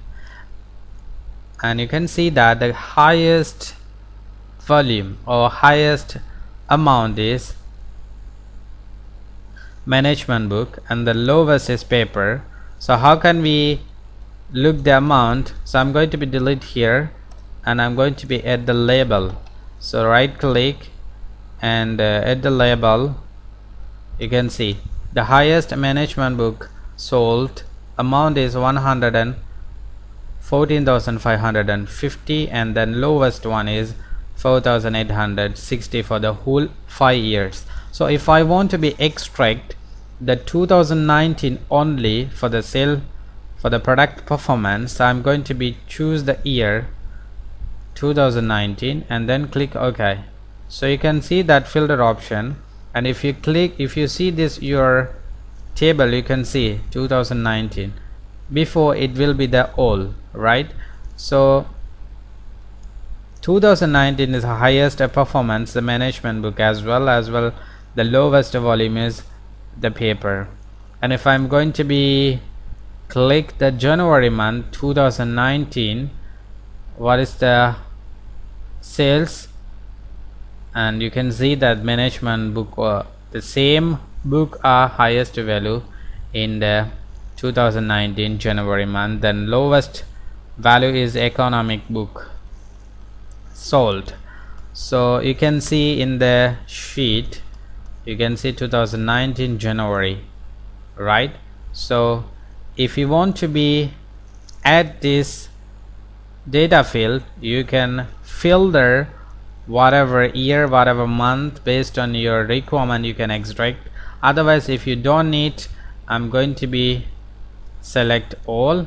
And you can see that the highest volume or highest amount is management book and the lowest is paper. So how can we look the amount? So I'm going to be delete here, and I'm going to be add the label. So right click and add the label. You can see the highest management book sold amount is 114,550, and then lowest one is 4,860 for the whole 5 years. So if I want to be extract the 2019 only for the sale for the product performance, I'm going to be choose the year 2019 and then click OK. So you can see that filter option, and if you click, if you see this your table, you can see 2019 before it will be the all, right? So 2019 is the highest performance, the management book, as well the lowest volume is the paper. And if I'm going to be click the January month 2019, what is the sales, and you can see that management book the same book are highest value in the 2019 January month, then lowest value is economic book sold. So you can see in the sheet, you can see 2019 January, right? So if you want to be add this data field, you can filter whatever year, whatever month, based on your requirement you can extract. Otherwise, if you don't need, I'm going to be select all.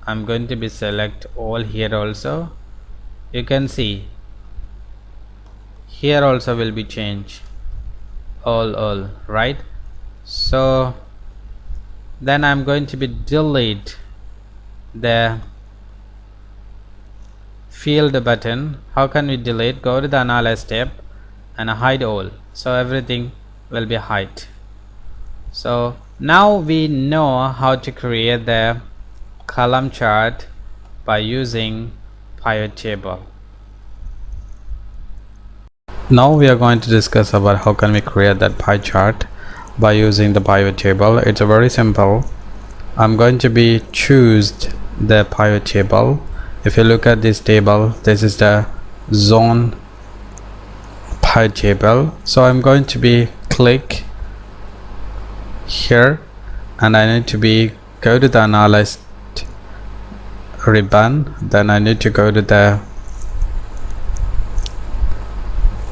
I'm going to be select all here also. You can see here also will be change all, right? So then I'm going to be delete the field button. How can we delete? Go to the Analyze tab and hide all, so everything will be hide. So now we know how to create the column chart by using pivot table. Now we are going to discuss about how can we create that pie chart by using the pivot table. It's a very simple. I'm going to be choose the pivot table. If you look at this table, this is the zone pivot table. So I'm going to be click here, and I need to be go to the Analyze ribbon, then I need to go to the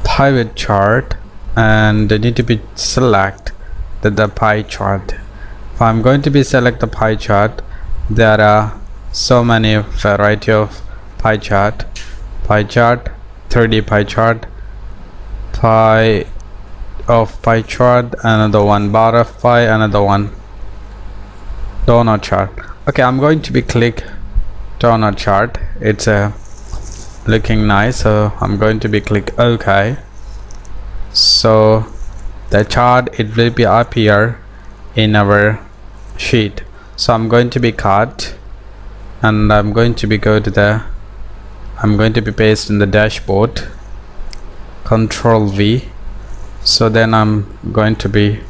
pivot chart, and I need to be select the pie chart. If I'm going to be select the pie chart, there are so many variety of pie chart, 3D pie chart, pie of pie chart, another one bar of pie, another one donut chart. Okay, I'm going to be click Doughnut chart. It's looking nice, so I'm going to be click OK. So the chart, it will be up here in our sheet. So I'm going to be cut, and I'm going to be paste in the dashboard, Control V. So then I'm going to be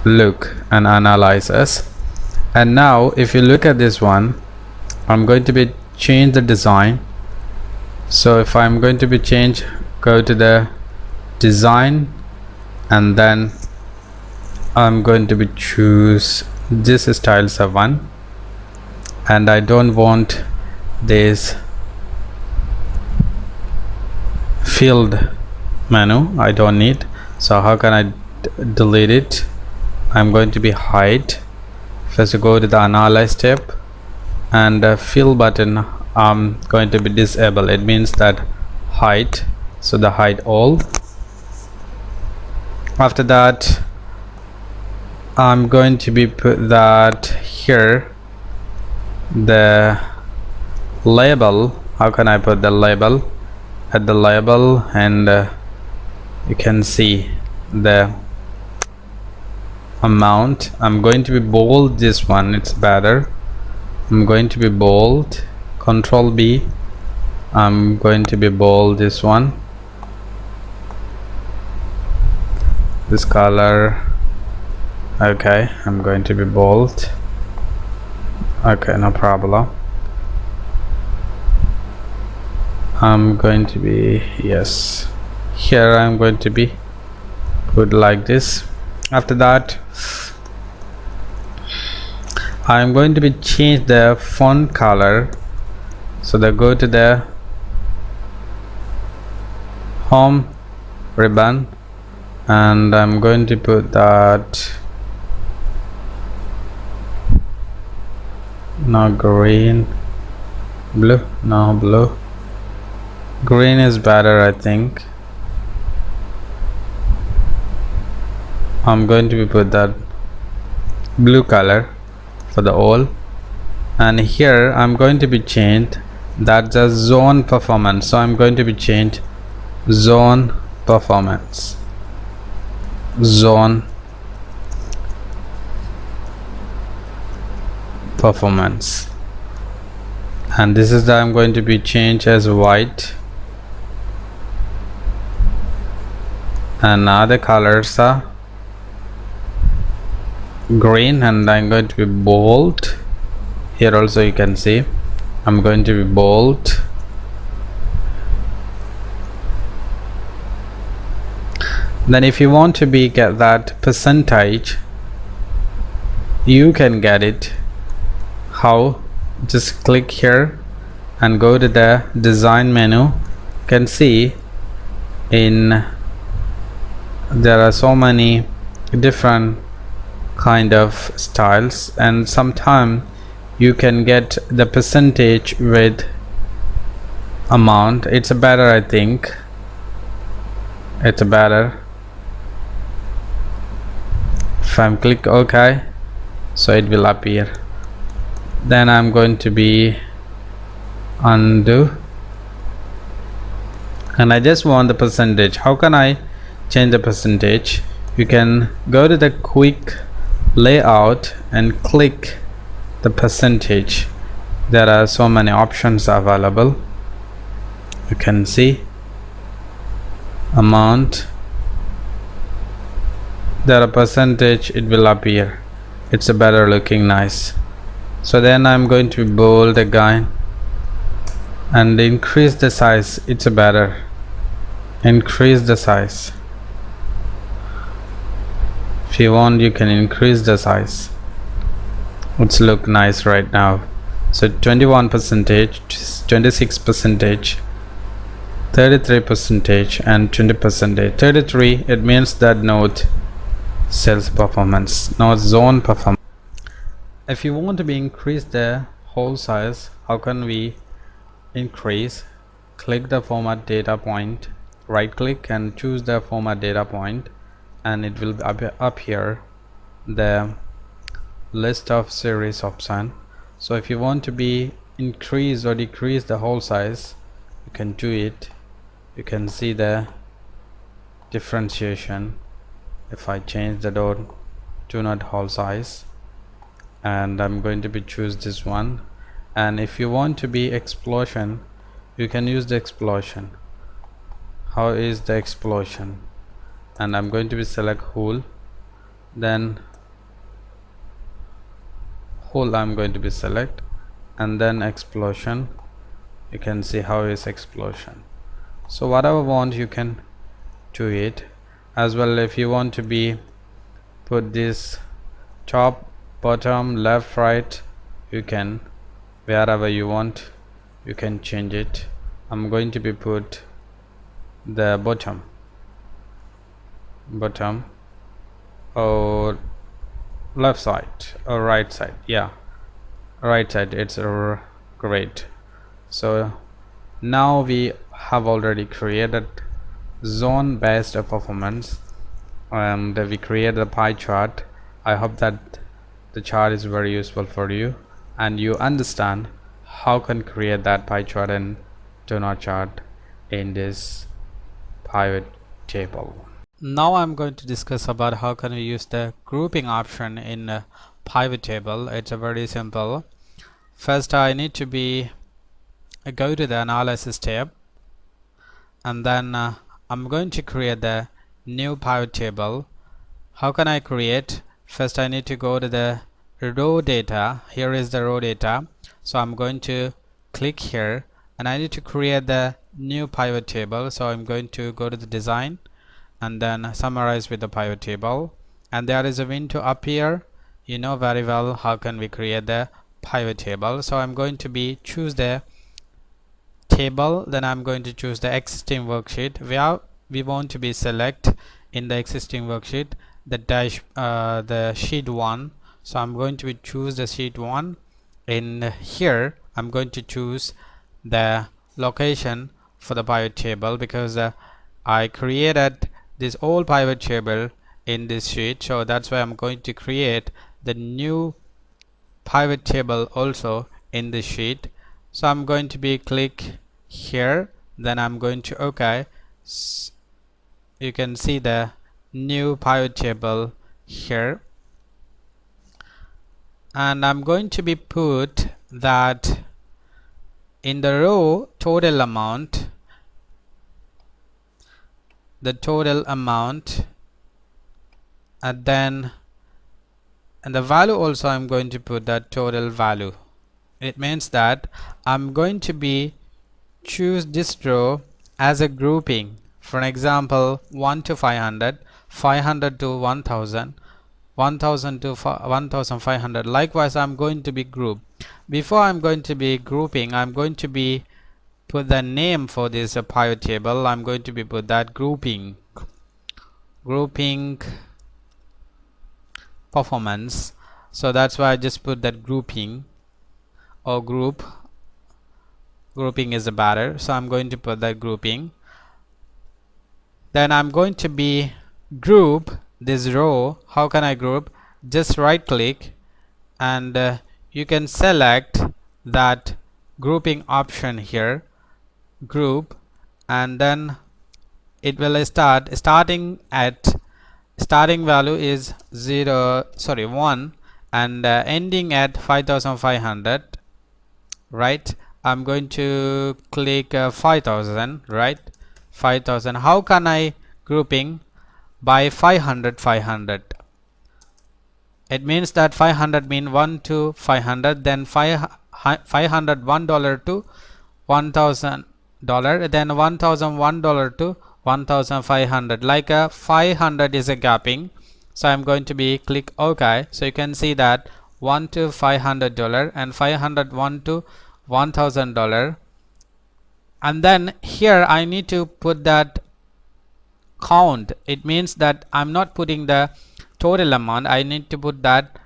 look and analyze us. And now if you look at this one, I'm going to be change the design. So if I'm going to be go to the design, and then I'm going to be choose this style 7, and I don't want this field menu, I don't need. So how can I delete it? I'm going to be hide. First go to the Analyze tab, and fill button I'm going to be disable. It means that hide, so the hide all. After that I'm going to be put that here, the label. How can I put the label? At the label, and you can see the amount. I'm going to be bold this one, it's better. I'm going to be bold, Control B. I'm going to be bold this one, this color. Okay, I'm going to be bold. Okay, no problem. I'm going to be, yes, here I'm going to be put like this. After that I'm going to be change the font color. So they go to the home ribbon, and I'm going to put that no green, blue, no blue, green is better, I think. I'm going to be put that blue color for the all, and here I'm going to be changed that the zone performance. So I'm going to be changed zone performance, zone performance, and this is the I'm going to be changed as white, and other colors are green, and I'm going to be bold. Here also you can see I'm going to be bold. Then if you want to be get that percentage, you can get it. How? Just click here and go to the design menu. You can see in there are so many different kind of styles, and sometimes you can get the percentage with amount. It's a better, I think it's a better. If I'm click OK, so it will appear. Then I'm going to be undo, and I just want the percentage. How can I change the percentage? You can go to the quick layout and click the percentage. There are so many options available. You can see amount, there are percentage, it will appear. It's a better looking nice. So then I'm going to bold again and increase the size. It's a better, increase the size. If you want, you can increase the size. It's look nice right now. So 21%, 26%, 33%, and 20%. 33, it means that node sales performance, node zone performance. If you want to be increase the whole size, how can we increase? Click the format data point, right click and choose the format data point, and it will up here the list of series option. So if you want to be increase or decrease the whole size, you can do it. You can see the differentiation. If I change the Doughnut whole size, and I'm going to be choose this one, and if you want to be explosion, you can use the explosion. How is the explosion? And I'm going to be select whole, then whole I'm going to be select, and then explosion. You can see how is explosion. So whatever want you can do it as well. If you want to be put this top, bottom, left, right, you can, wherever you want you can change it. I'm going to be put the bottom or left side or right side. Yeah, right side, it's great. So now we have already created zone based performance, and we created a pie chart. I hope that the chart is very useful for you and you understand how can create that pie chart and Doughnut chart in this pivot table. Now I'm going to discuss about how can we use the grouping option in a pivot table. It's a very simple. First I need to be go to the analysis tab, and then I'm going to create the new pivot table. How can I create? First I need to go to the row data. Here is the row data, so I'm going to click here and I need to create the new pivot table. So I'm going to go to the design and then summarize with the pivot table, and there is a window up here. You know very well how can we create the pivot table. So I'm going to be choose the table, then I'm going to choose the existing worksheet. We want to be select in the existing worksheet the sheet 1. So I'm going to be choose the sheet 1. In here I'm going to choose the location for the pivot table, because I created this old pivot table in this sheet, so that's why I'm going to create the new pivot table also in this sheet. So I'm going to be click here, then I'm going to OK. You can see the new pivot table here, and I'm going to be put that in the row total amount, and then and the value also I'm going to put that total value. It means that I'm going to be choose this row as a grouping. For example, 1 to 500, 500 to 1000, 1000 to 1500. Likewise I'm going to be group. Before I'm going to be grouping, I'm going to be put the name for this pivot table. I'm going to be put that grouping performance. So that's why I just put that grouping or grouping is better. So I'm going to put that grouping. Then I'm going to be group this row. How can I group? Just right click and you can select that grouping option here, group, and then it will starting value is 1 and ending at 5500, right? I'm going to click 5000, right? 5000. How can I grouping? By 500. It means that 500 mean 1 to 500, then 500 $1 to $1000, then $1001 to 1500. Like a 500 is a gapping, so I'm going to be click OK. So you can see that 1 to $500 and 501 to $1000, and then here I need to put that count. It means that I'm not putting the total amount, I need to put that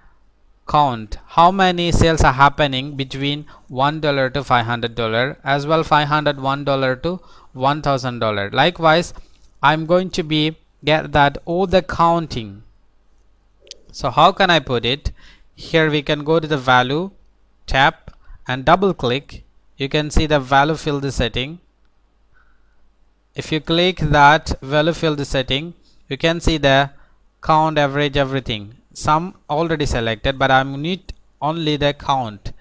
count. How many sales are happening between $1 to $500, as well $501 to $1000. Likewise I'm going to be get that all the counting. So how can I put it? here we can go to the value, tap and double click. You can see the value field setting. If you click that value field setting, you can see the count, average, everything. Some already selected, but I need only the count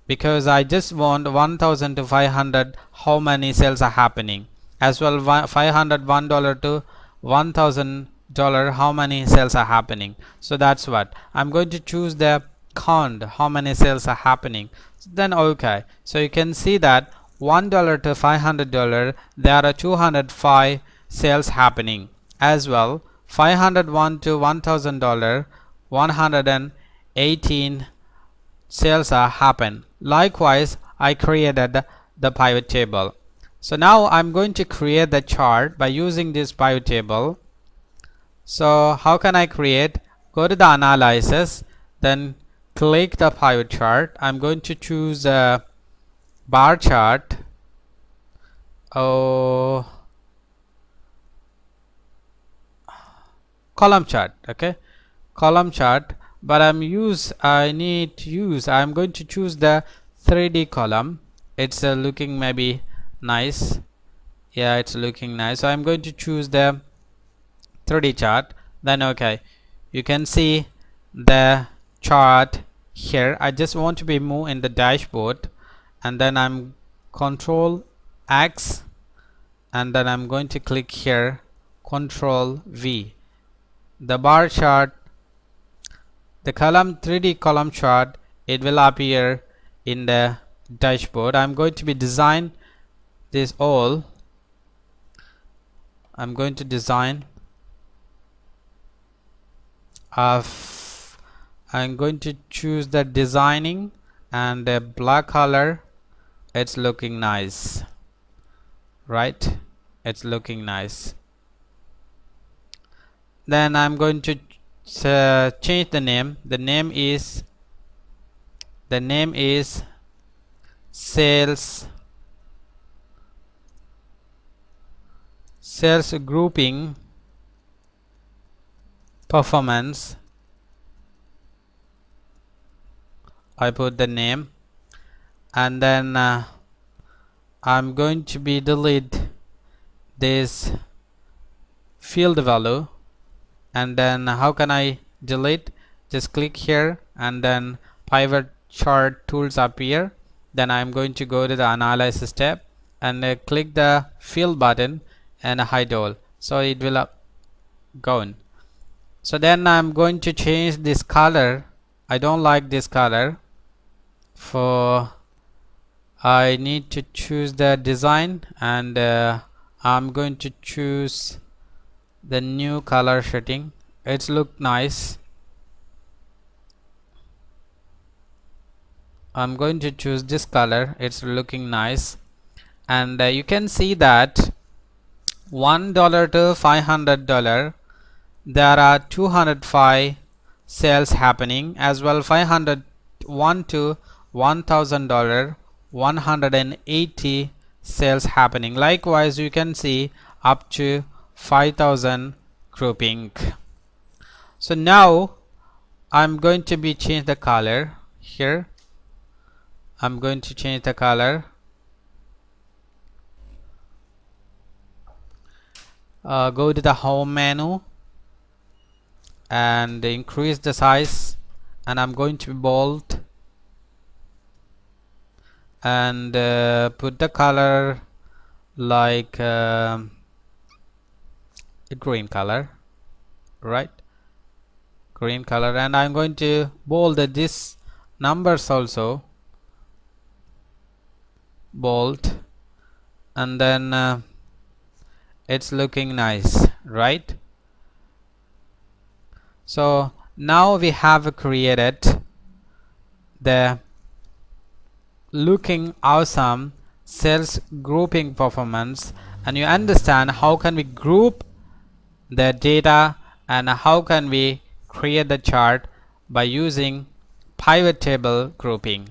because I just want 1000 to 500 how many sales are happening, as well $501 to $1000 how many sales are happening. So that's what I'm going to choose, the count how many sales are happening. Then okay, so you can see that $1 to $500 there are 205 sales happening, as well 501 to $1000 118 sales are happen. Likewise, I created the pivot table. So now I'm going to create the chart by using this pivot table. So how can I create? Go to the analysis, then click the pivot chart. I'm going to choose a bar chart. Column chart. Okay, column chart. But I'm going to choose the 3D column. It's looking maybe nice. Yeah, it's looking nice. So I'm going to choose the 3D chart. Then okay, you can see the chart here. I just want to be moved in the dashboard, and then I'm Control X, and then I'm going to click here Control V. The bar chart, the column 3D column chart, it will appear in the dashboard. I'm going to be design this all. I'm going to design I'm going to choose the designing and a black color. It's looking nice, right? It's looking nice. Then I'm going to change the name. The name is sales grouping performance. I put the name, and then I'm going to be delete this field value. And then how can I delete? Just click here, and then pivot chart tools appear. Then I'm going to go to the analysis tab and click the fill button and hide all, so it will go in. So then I'm going to change this color. I don't like this color. I need to choose the design, and I'm going to choose the new color setting. It's look nice. I'm going to choose this color. It's looking nice. And you can see that $1 to $500 there are 205 sales happening, as well 501 to $1000 180 sales happening. Likewise, you can see up to 5000 grouping. So now I'm going to be change the color here. I'm going to change the color. Go to the home menu and increase the size, and I'm going to be bold and put the color like a green color, right? Green color. And I'm going to bold this numbers also, bold, and then it's looking nice, right? So now we have created the looking awesome sales grouping performance, and you understand how can we group the data and how can we create the chart by using pivot table grouping.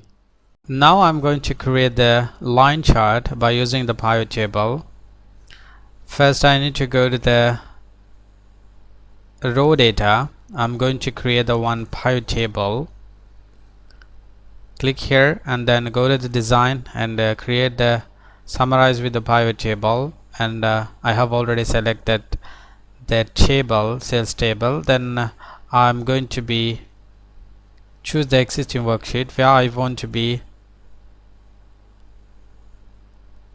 Now I'm going to create the line chart by using the pivot table. First I need to go to the row data. I'm going to create the one pivot table. click here and then go to the design and create the summarize with the pivot table, and I have already selected the table, sales table. Then I'm going to be choose the existing worksheet where I want to be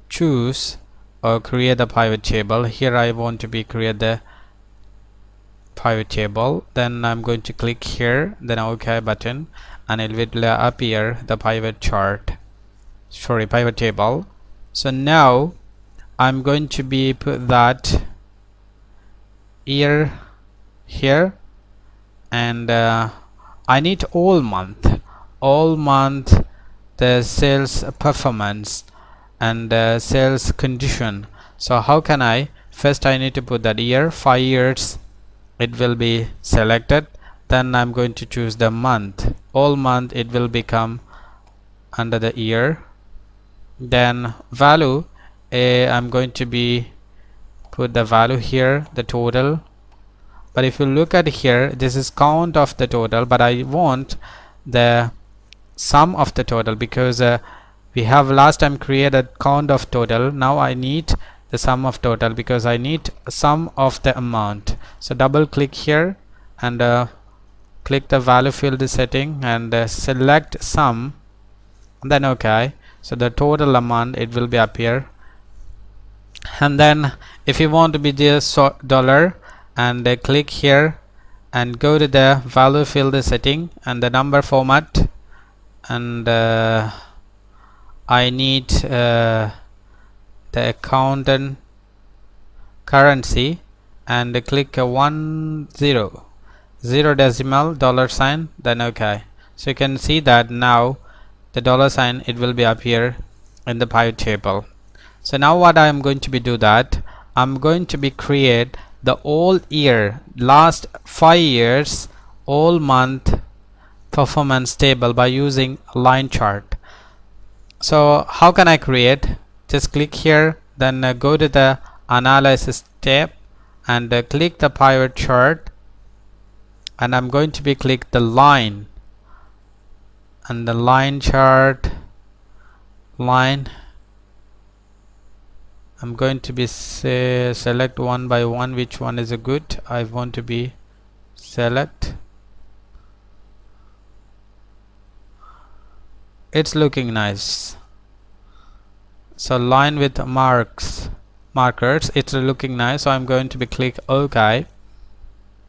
choose or create the pivot table. Here I want to be create the pivot table. Then I'm going to click here, then OK button, and it will appear the pivot table. So now I'm going to be put that year here, and I need all month the sales performance and sales condition. So how can I first I need to put that year, 5 years it will be selected. Then I'm going to choose the month, all month it will become under the year. Then value, I'm going to be put the value here, the total. But if you look at here, this is count of the total, but I want the sum of the total because we have last time created count of total. Now I need the sum of total because I need sum of the amount. So double click here and click the value field setting and select sum, and then OK. So the total amount it will be appear. And then if you want to be just dollar, and click here and go to the value field setting and the number format, and I need the account and currency, and click 0 decimal $sign, then OK. So you can see that now the $sign it will be appear in the pivot table. So now what I am going to be do that I'm going to be create the all year, last 5 years, all month performance table by using line chart. So how can I create? Just click here, then go to the analysis tab and click the pivot chart, and I'm going to be click the line and the line chart line. I'm going to be select one by one which one is a good. I want to be select. It's looking nice. So line with markers, it's looking nice. So I'm going to be click OK.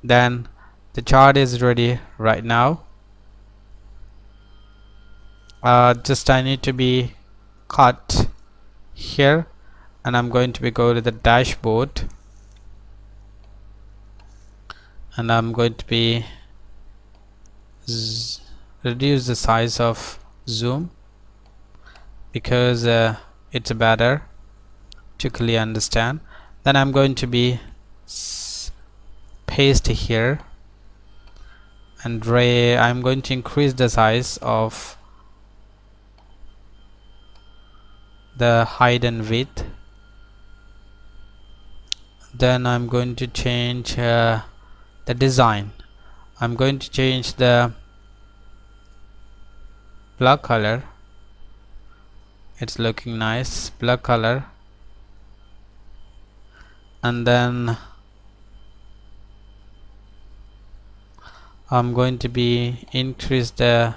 Then the chart is ready right now. Just I need to be cut here, and I'm going to be go to the dashboard, and I'm going to be reduce the size of zoom because it's better to clearly understand. Then I'm going to be paste here, and I'm going to increase the size of the height and width. Then I'm going to change the design. I'm going to change the black color. It's looking nice, black color. And then I'm going to be increase the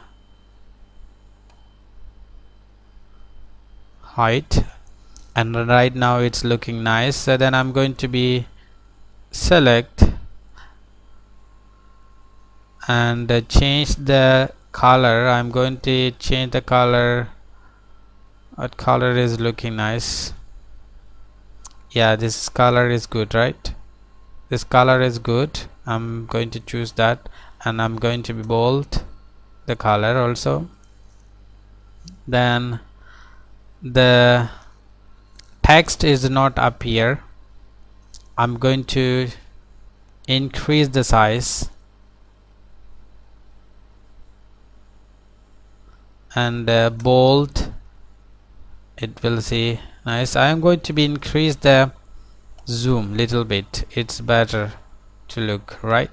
height, and right now it's looking nice. So then I'm going to be select and change the color. I'm going to change the color. What color is looking nice? Yeah, this color is good, right? This color is good. I'm going to choose that, and I'm going to be bold the color also. Then the text is not up here. I'm going to increase the size and bold. It will see nice. I am going to be increase the zoom little bit. It's better to look, right?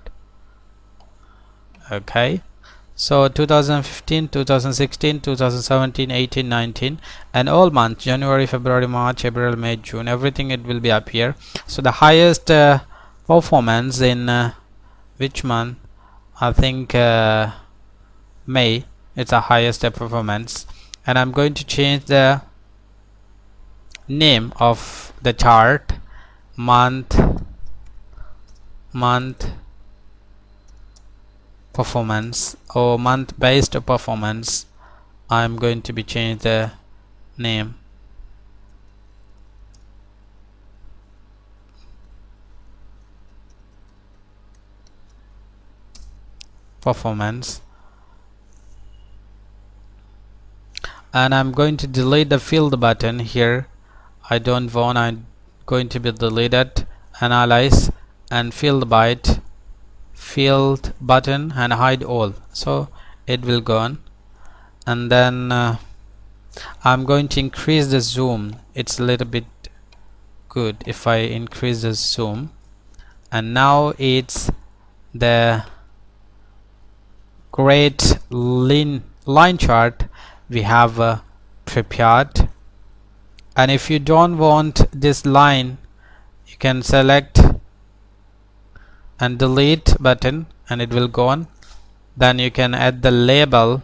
Okay. So 2015, 2016, 2017, 18, 19, and all months, January, February, March, April, May, June, everything it will be up here. So the highest performance in which month? I think May. It's the highest performance, and I'm going to change the name of the chart. Month performance, or month based performance. I'm going to be change the name. Performance, and I'm going to delete the field button here. I don't want. I'm going to be deleted. Analyze and field button and hide all, so it will go on. And then I'm going to increase the zoom. It's a little bit good if I increase the zoom, and now it's the great line chart we have prepared. And if you don't want this line, you can select and delete button and it will go on. Then you can add the label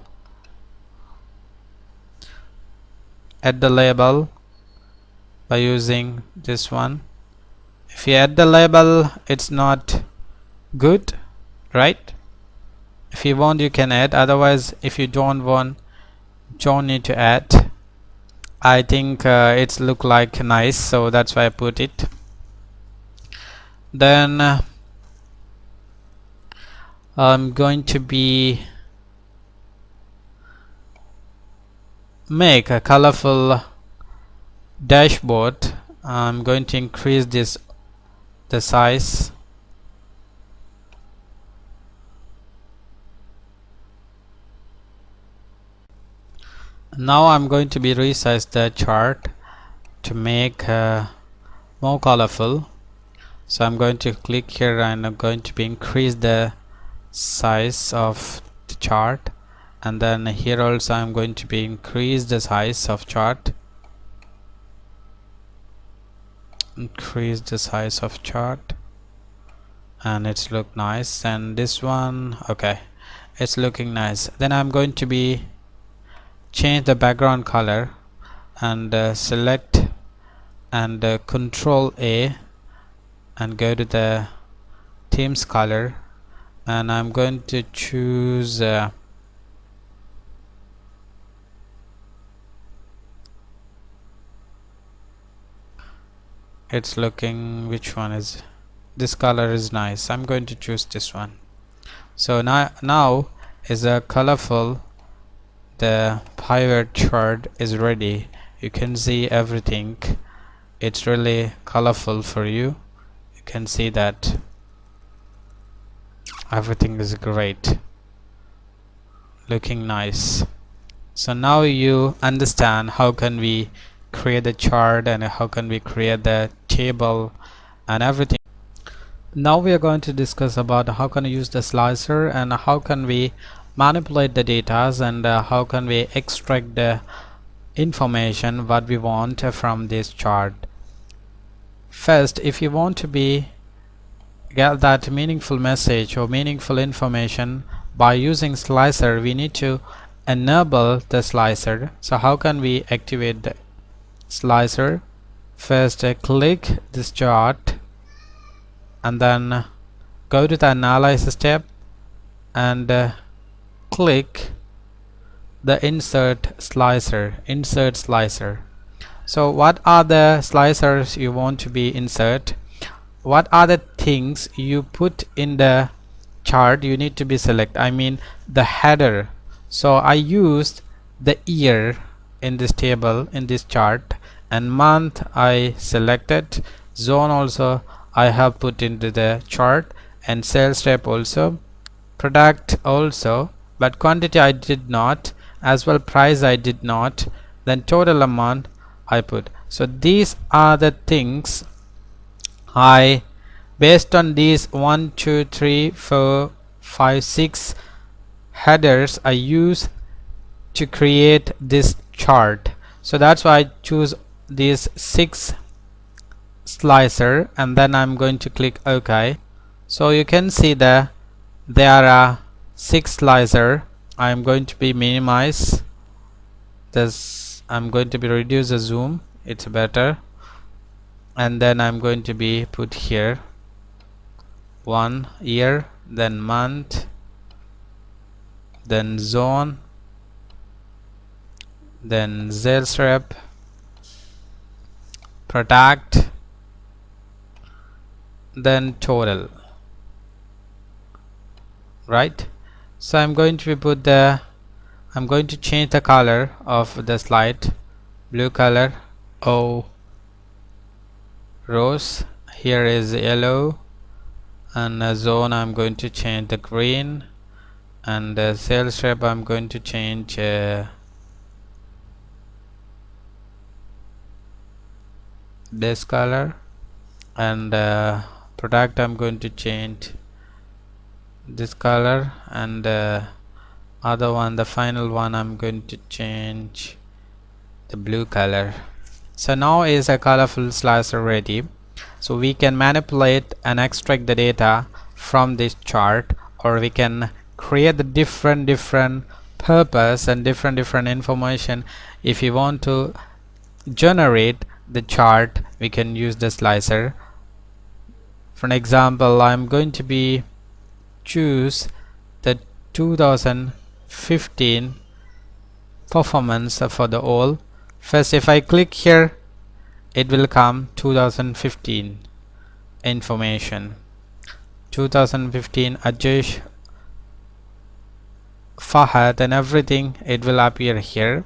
by using this one. If you add the label, it's not good, right? If you want, you can add. Otherwise, if you don't want, don't need to add. I think it's look like nice, so that's why I put it. Then I'm going to be make a colorful dashboard. I'm going to increase the size. Now I'm going to be resize the chart to make more colorful. So I'm going to click here and I'm going to be increase the size of the chart, and then here also I'm going to be increase the size of chart. Increase the size of chart, and it's look nice. And this one, okay, it's looking nice. Then I'm going to be change the background color and select and Control A and go to the themes color, and I'm going to choose it's looking, which one is this color is nice. I'm going to choose this one. So now is a colorful, the pivot chart is ready. You can see everything. It's really colorful for you. You can see that everything is great, looking nice. So now you understand how can we create a chart and how can we create the table and everything. Now we are going to discuss about how can we use the slicer and how can we manipulate the data, and how can we extract the information what we want from this chart. First, if you want to be get that meaningful message or meaningful information by using slicer, we need to enable the slicer. So how can we activate the slicer? First click this chart and then go to the analyze step and click the insert slicer. So what are the slicers you want to be insert? What are the things you put in the chart you need to be select? I mean the header. So I used the year in this table, in this chart, and month I selected. Zone also I have put into the chart, and sales rep also, product also, but quantity I did not, as well price I did not, then total amount I put. So these are the things I based on these 1 2 3 4 5 6 headers I use to create this chart. So that's why I choose these 6 slicer, and then I'm going to click OK. So you can see that there are 6 slicer. I'm going to be minimize this. I'm going to be reduce the zoom, it's better, and then I'm going to be put here 1 year, then month, then zone, then sales rep, product, then total, right? So I'm going to put I'm going to change the color of the slide, blue color. Oh, rose, here is yellow, and zone I'm going to change the green, and sales rep I'm going to change this color, and product I'm going to change this color, and other one, the final one, I'm going to change the blue color. So now is a colorful slicer ready. So we can manipulate and extract the data from this chart, or we can create the different purpose and different information. If you want to generate the chart, we can use the slicer. For an example, I'm going to be choose the 2015 performance for the all. First, if I click here, it will come 2015 information, 2015 Ajesh, Fahad, and everything, it will appear here.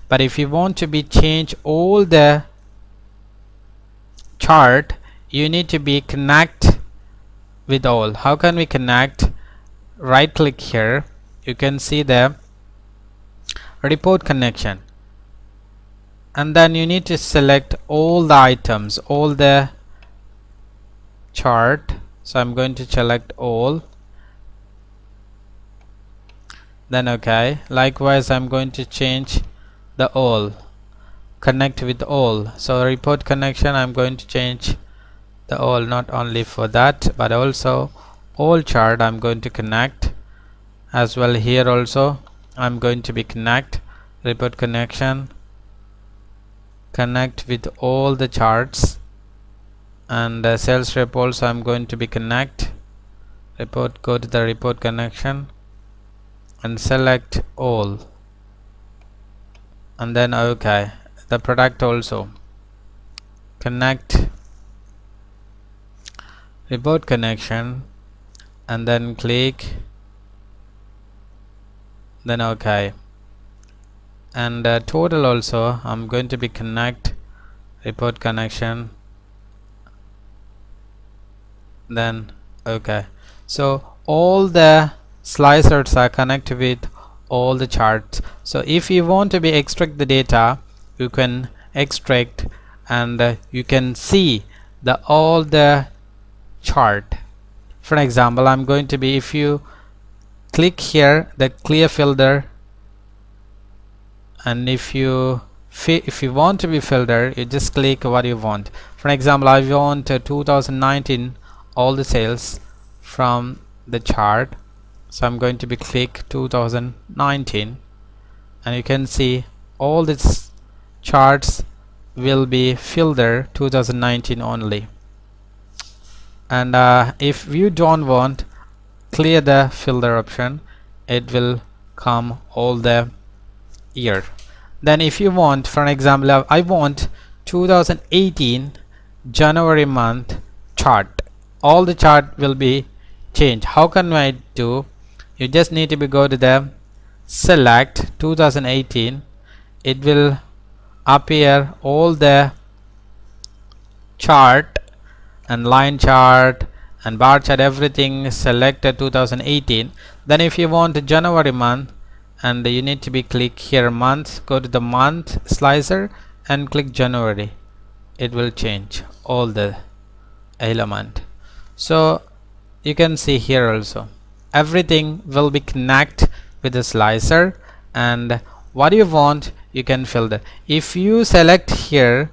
But if you want to be change all the chart, you need to be connect with all. How can we connect? Right click here, you can see the report connection, and then you need to select all the items, all the chart. So I'm going to select all, then OK. Likewise, I'm going to change the all, connect with all. So report connection, I'm going to change the all, not only for that but also all chart I'm going to connect as well. Here also I'm going to be connect, report connection, connect with all the charts, and sales rep also I'm going to be connect, report, go to the report connection and select all, and then OK. The product also connect, report connection, and then click, then OK. And total also I'm going to be connect, report connection, then OK. So all the slicers are connected with all the charts. So if you want to be extract the data, you can extract, and you can see the all the chart. For example, I'm going to be, if you click here the clear filter, and if you want to be filter, you just click what you want. For example, I want 2019 all the sales from the chart, so I'm going to be click 2019, and you can see all these charts will be filter 2019 only. And if you don't want clear the filter option, it will come all the year. Then if you want, for example, I want 2018 January month chart, all the chart will be changed. How can I do? You just need to be go to the select 2018, it will appear all the chart and line chart and bar chart, everything selected 2018. Then if you want January month, and you need to be click here month, go to the month slicer and click January, it will change all the element. So you can see here also everything will be connect with the slicer, and what you want you can filter. If you select here,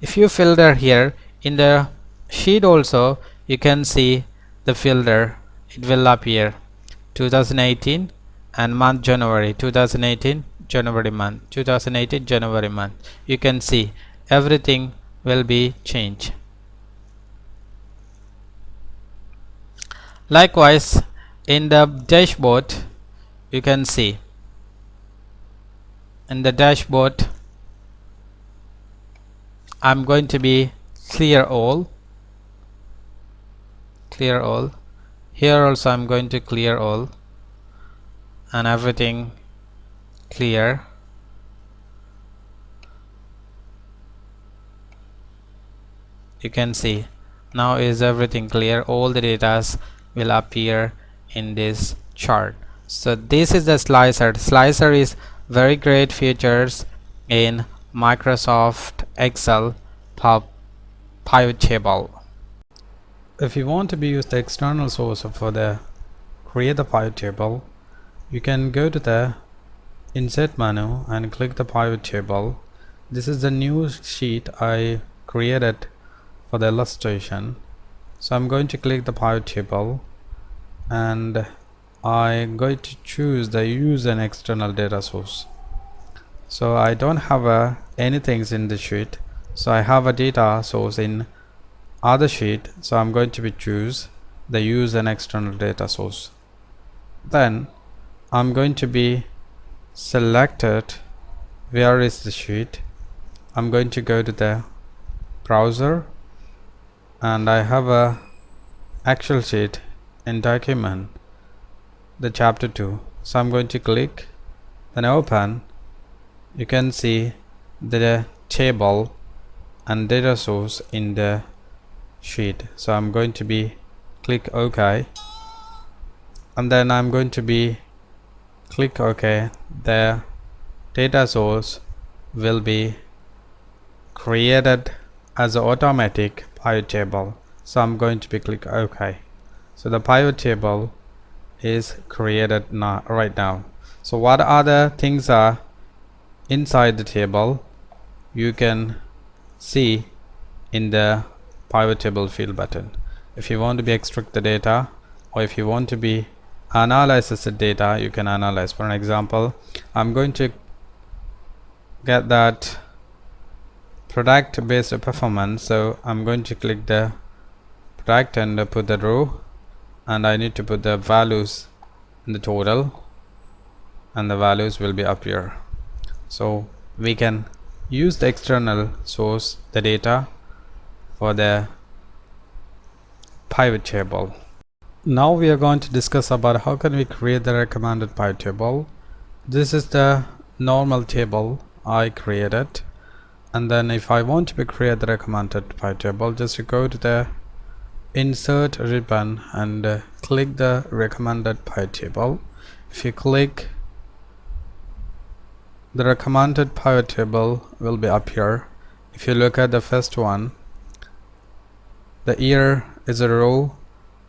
if you filter here in the sheet also, you can see the filter, it will appear 2018 and month January, 2018 January month, 2018 January month. You can see everything will be changed. Likewise, in the dashboard, you can see in the dashboard I'm going to be clear all. Here also I'm going to clear all, and everything clear. You can see now is everything clear. All the data will appear in this chart. So this is the slicer. Slicer is very great features in Microsoft Excel pivot table. If you want to be used the external source for the create the pivot table, you can go to the insert menu and click the pivot table. This is the new sheet I created for the illustration. So I'm going to click the pivot table, and I'm going to choose the use an external data source. So I don't have anything in the sheet, so I have a data source in other sheet, so I'm going to be choose the use an external data source. Then I'm going to be selected where is the sheet. I'm going to go to the browser, and I have a Excel sheet in document, the chapter 2. So I'm going to click, then open. You can see the table and data source in the sheet. So I'm going to be click OK, and then I'm going to be click OK. The data source will be created as an automatic pivot table. So I'm going to be click OK. So the pivot table is created now, right now. So what other things are inside the table you can see in the pivot table field button. If you want to be extract the data, or if you want to be analyze the data, you can analyze. For an example, I'm going to get that product based performance. So I'm going to click the product and put the row, and I need to put the values in the total, and the values will be up here. So we can use the external source, the data, for the pivot table. Now we are going to discuss about how can we create the recommended pivot table. This is the normal table I created, and then if I want to create the recommended pivot table, just go to the insert ribbon and click the recommended pivot table. If you click, the recommended pivot table will be up here. If you look at the first one, the year is a row,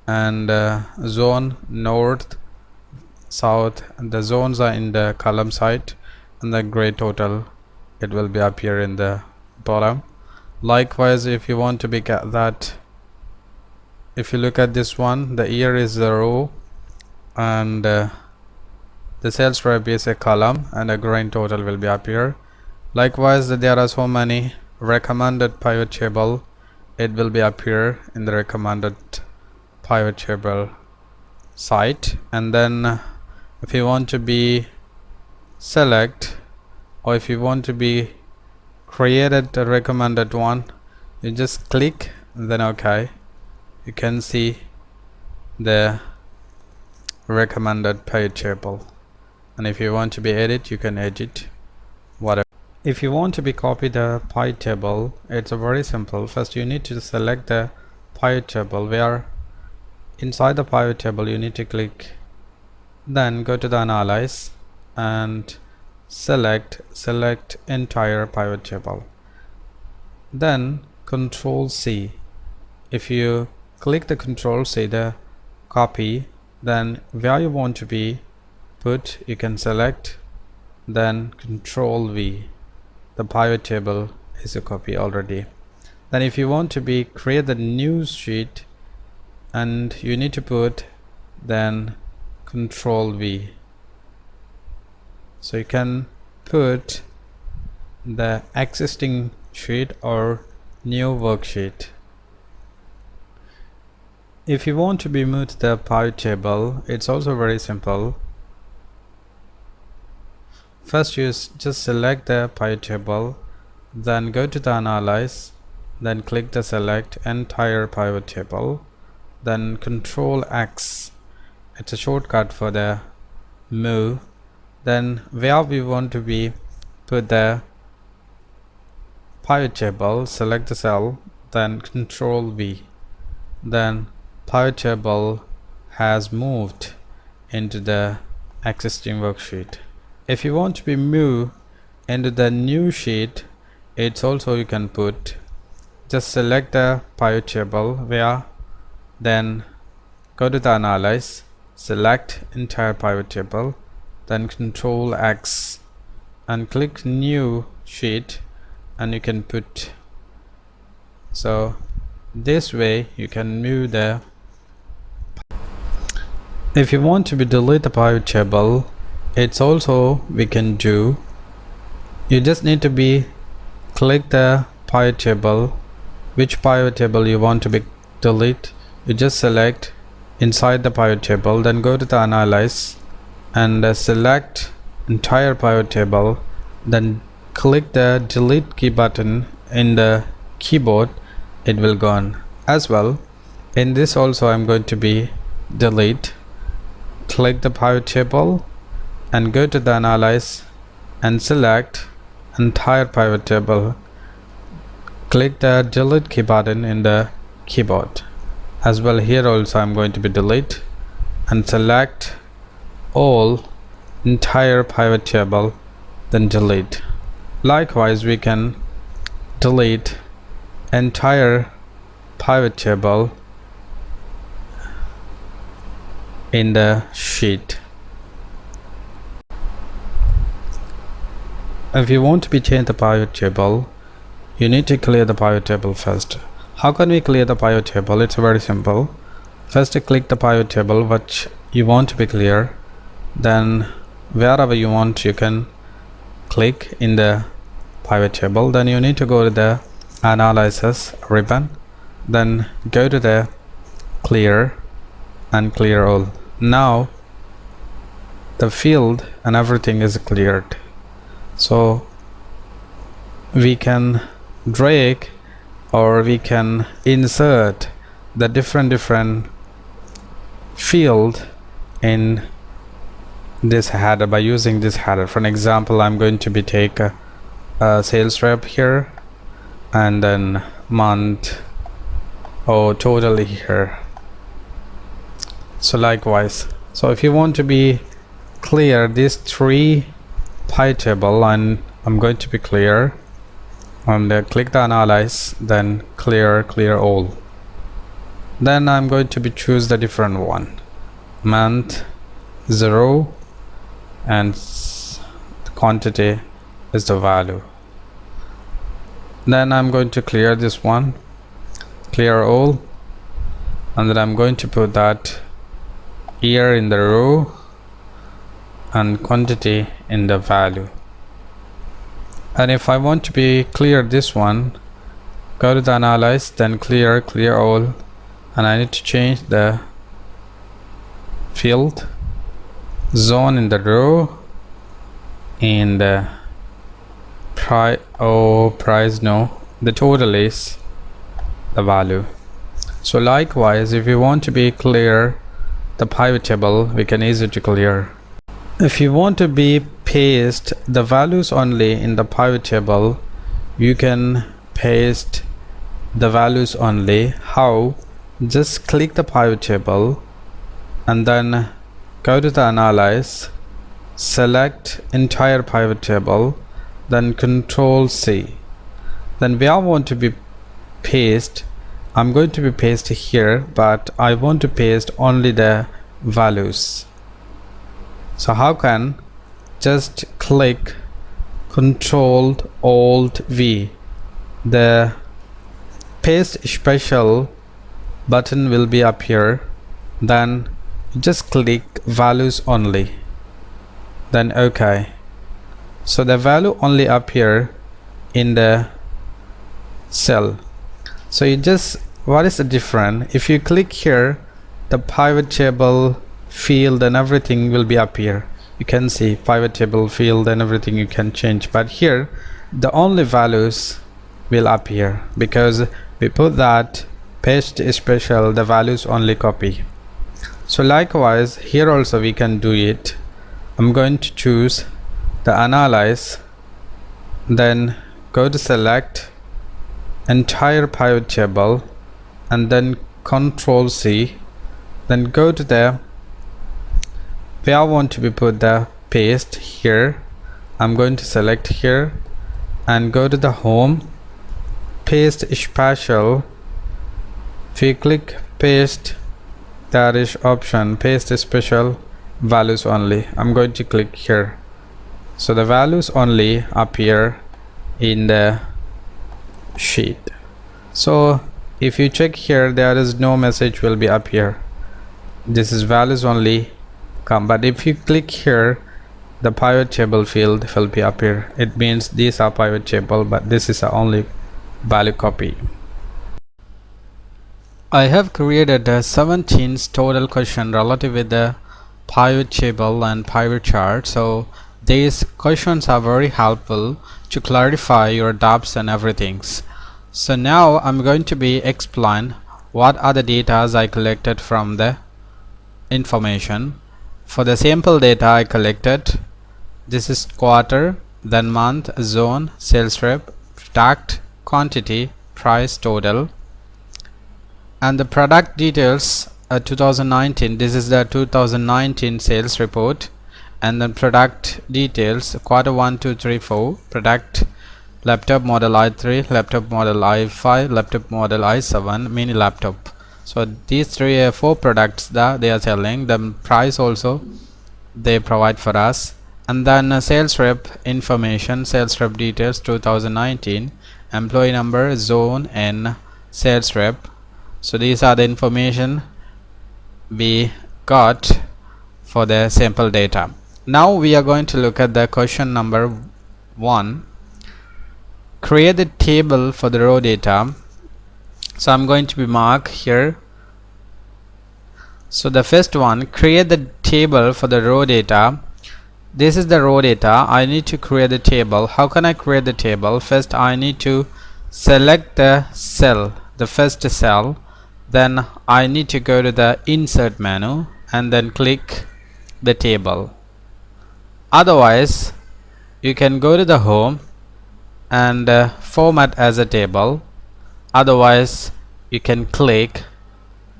and zone north, south, and the zones are in the column side, and the grade total, it will be up here in the bottom. Likewise, if you want to be get that, if you look at this one, the year is a row, and the sales rep is a column, and the grand total will be up here. Likewise, there are so many recommended pivot table, it will be up here in the recommended pivot table site. And then if you want to be select, or if you want to be created the recommended one, you just click and then OK. You can see the recommended pivot table, and if you want to be edit, you can edit whatever. If you want to be copy the pivot table, it's a very simple. First you need to select the pivot table, where inside the pivot table you need to click, then go to the Analyze and select entire pivot table, then Control C. If you click the Control C, the copy, then where you want to be put, you can select, then Control V. The pivot table is a copy already. Then if you want to create the new sheet, and you need to put, then Control V. So you can put the existing sheet or new worksheet. If you want to move the pivot table, it's also very simple. First you just select the pivot table, then go to the Normalize, then click the select entire pivot table, then Control X. It's a shortcut for the move. Then where we want to put the pivot table, select the cell, then Control V. Then pivot table has moved into the existing worksheet. If you want to move into the new sheet, it's also you can put, just select the pivot table where, then go to the Normalize, select entire pivot table, then Control X and click new sheet, and you can put. So this way you can move the. If you want to delete the pivot table, it's also we can do. You just need to click the pivot table, which pivot table you want to delete. You just select inside the pivot table, then go to the Normalize and select entire pivot table, then click the delete key button in the keyboard. It will go on as well. In this also I'm going to delete. Click the pivot table and go to the Normalize and select entire pivot table. Click the delete key button in the keyboard as well. Here also I'm going to delete and select all entire pivot table, then delete. Likewise we can delete entire pivot table in the sheet. If you want to change the pivot table, you need to clear the pivot table first. How can we clear the pivot table? It's very simple. First click the pivot table which you want to clear, then wherever you want you can click in the pivot table. Then you need to go to the Analysis ribbon, then go to the clear and clear all. Now the field and everything is cleared, so we can drag or we can insert the different field in this header by using this header. For an example, I'm going to take a sales rep here, and then month or totally here. So likewise, so if you want to clear these three pivot table, and I'm going to clear, and click the Analyze, then clear all. Then I'm going to choose the different one, month 0, and the quantity is the value. Then I'm going to clear this one, clear all, and then I'm going to put that year in the row and quantity in the value. And if I want to clear this one, go to the Analyze, then clear all, and I need to change the field zone in the row and the price, no, the total is the value. So likewise, if you want to clear the pivot table, we can easily clear. If you want to paste the values only in the pivot table, you can paste the values only. How? Just click the pivot table and then go to the Analyze, select entire pivot table, then Control C. Then where I want to paste, I'm going to paste here, but I want to paste only the values. So how can just click Ctrl Alt V, the paste special button will be up here, then just click values only, then OK. So the value only appear in the cell. So you just, what is the difference? If you click here, the pivot table field and everything will be appear. You can see pivot table field and everything you can change, but here the only values will appear because we put that paste special, the values only copy. So likewise here also we can do it. I'm going to choose the Analyze, then go to select entire pivot table and then Ctrl C, then go to the where I want to be put the paste here. I'm going to select here and go to the home, paste special. If you click paste, there is option paste special values only. I'm going to click here, so the values only appear in the sheet. So if you check here, there is no message will be up here. This is values only come, but if you click here, the pivot table field will be up here. It means these are pivot table, but this is only value copy. I have created 17 total question relative with the pivot table and pivot chart. So these questions are very helpful to clarify your doubts and everything. So now I'm going to be explain what are the data I collected from the information. For the sample data I collected, this is quarter, then month, zone, sales rep, product, quantity, price, total, and the product details 2019. This is the 2019 sales report, and then product details quarter 1 2 3 4, product laptop model i3, laptop model i5, laptop model i7, mini laptop. So these four products that they are selling, the price also they provide for us, and then sales rep information, sales rep details 2019, employee number, zone, and sales rep. So these are the information we got for the sample data. Now we are going to look at the question number 1. Create the table for the raw data. So I'm going to be mark here. So the first one, create the table for the raw data. This is the raw data. I need to create the table. How can I create the table? First I need to select the cell, the first cell, then I need to go to the insert menu and then click the table. Otherwise you can go to the home and format as a table. Otherwise you can click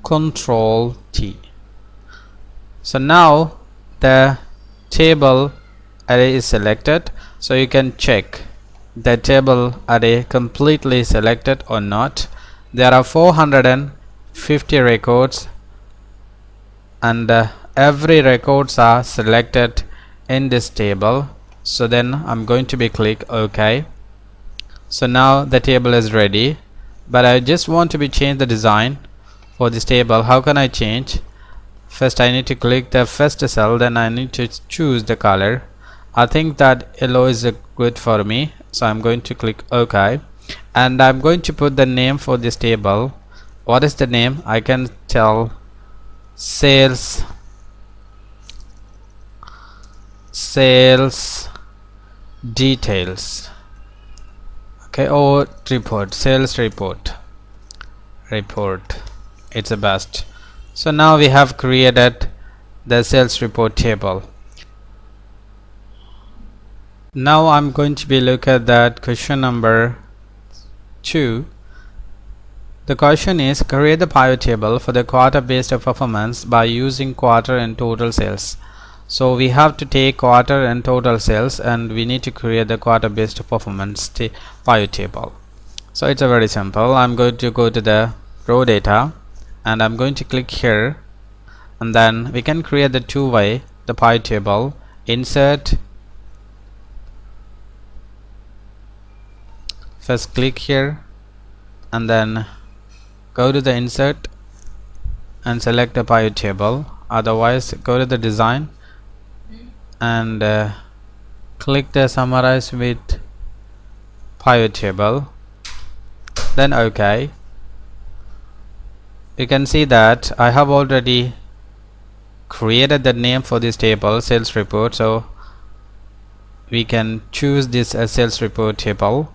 Ctrl T. So now the table array is selected, so you can check the table array completely selected or not. There are 450 records and every records are selected in this table. So then I'm going to be click OK. So now the table is ready, but I just want to be change the design for this table. How can I change? First I need to click the first cell, then I need to choose the color. I think that yellow is good for me, so I'm going to click OK, and I'm going to put the name for this table. What is the name? I can tell sales details, okay, or report, sales report, it's the best. So now we have created the sales report table. Now I'm going to be look at that question number 2. The question is, create the pivot table for the quarter based performance by using quarter and total sales. So we have to take quarter and total sales, and we need to create the quarter based performance pivot table. So it's a very simple. I'm going to go to the raw data and I'm going to click here, and then we can create the two-way, the pivot table, insert, first click here and then go to the insert and select the pivot table. Otherwise go to the design and click the summarize with pivot table, then OK. You can see that I have already created the name for this table, sales report, so we can choose this as sales report table.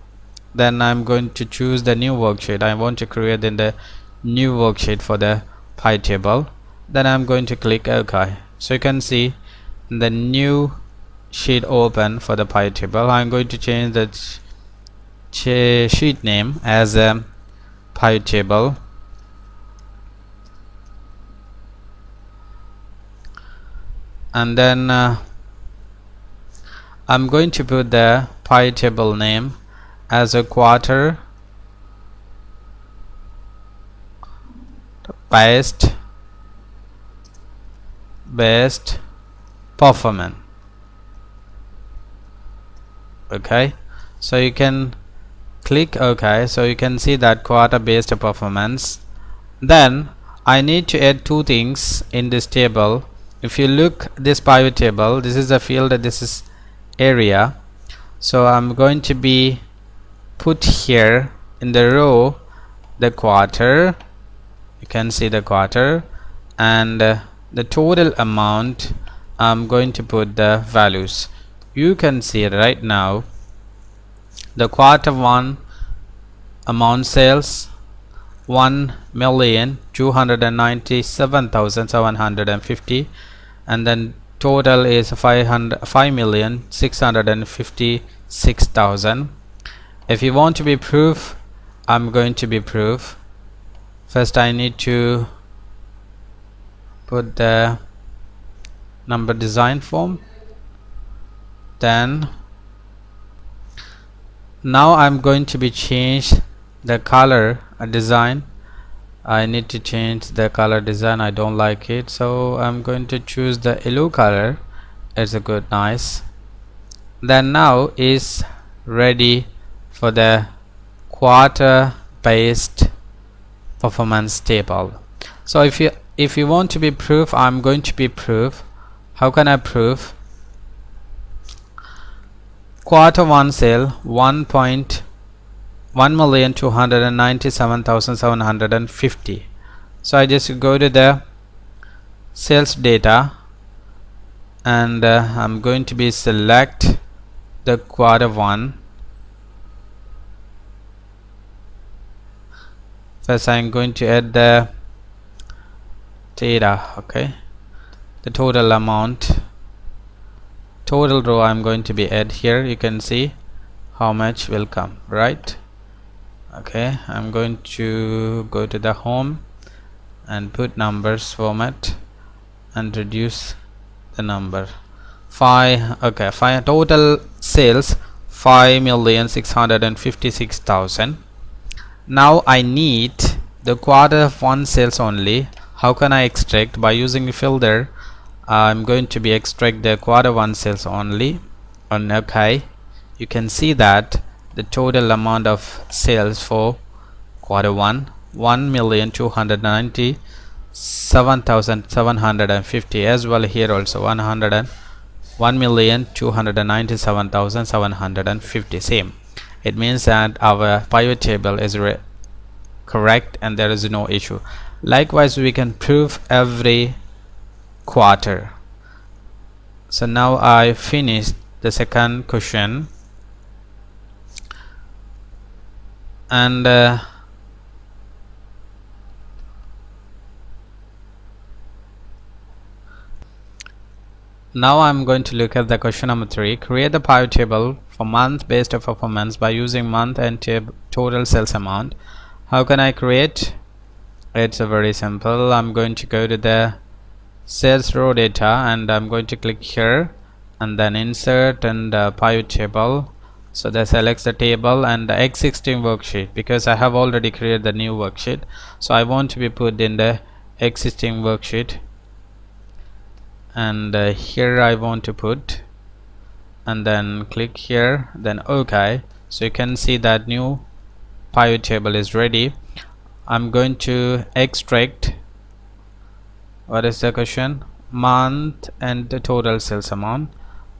Then I'm going to choose the new worksheet. I want to create in the new worksheet for the pivot table. Then I'm going to click OK. So you can see the new sheet open for the pivot table. I'm going to change the sheet name as a pivot table, and then I'm going to put the pivot table name as a quarter best performance. Okay, so you can click OK. So you can see that quarter based performance. Then I need to add two things in this table. If you look this pivot table, this is a field, this is area. So I'm going to be put here in the row the quarter. You can see the quarter, and the total amount I'm going to put the values. You can see right now the quarter one amount sales 1,297,750, and then total is 5,656,000. If you want to be proof, I'm going to be proof. First I need to put the number design form. Then now I'm going to be change the color design. I need to change the color design. I don't like it, so I'm going to choose the yellow color. It's a good, nice. Then now is ready for the quarter based performance table. So if you want to be proof, I'm going to be proof. How can I prove? Quarter one sale 1,297,750. So I just go to the sales data, and I'm going to be select the quarter one. First I'm going to add the data. Okay, the total amount, total row I'm going to be add here. You can see how much will come, right? Okay, I'm going to go to the home and put numbers format and reduce the number 5. Okay, 5 total sales 5,656,000. Now I need the quarter one sales only. How can I extract? By using the filter, I'm going to be extract the quarter one sales only. And okay, you can see that the total amount of sales for quarter one 1,297,750, as well here also 1,297,750. same. It means that our pivot table is correct and there is no issue. Likewise, we can prove every quarter. So now I finished the second question, and now I'm going to look at the question number 3. Create the pivot table for month based on performance by using month and total sales amount. How can I create? It's a very simple. I'm going to go to the sales row data, and I'm going to click here and then insert and pivot table. So that selects the table and the existing worksheet, because I have already created the new worksheet, so I want to be put in the existing worksheet. and here I want to put, and then click here, then OK. So you can see that new pivot table is ready. I'm going to extract, what is the question, month and the total sales amount.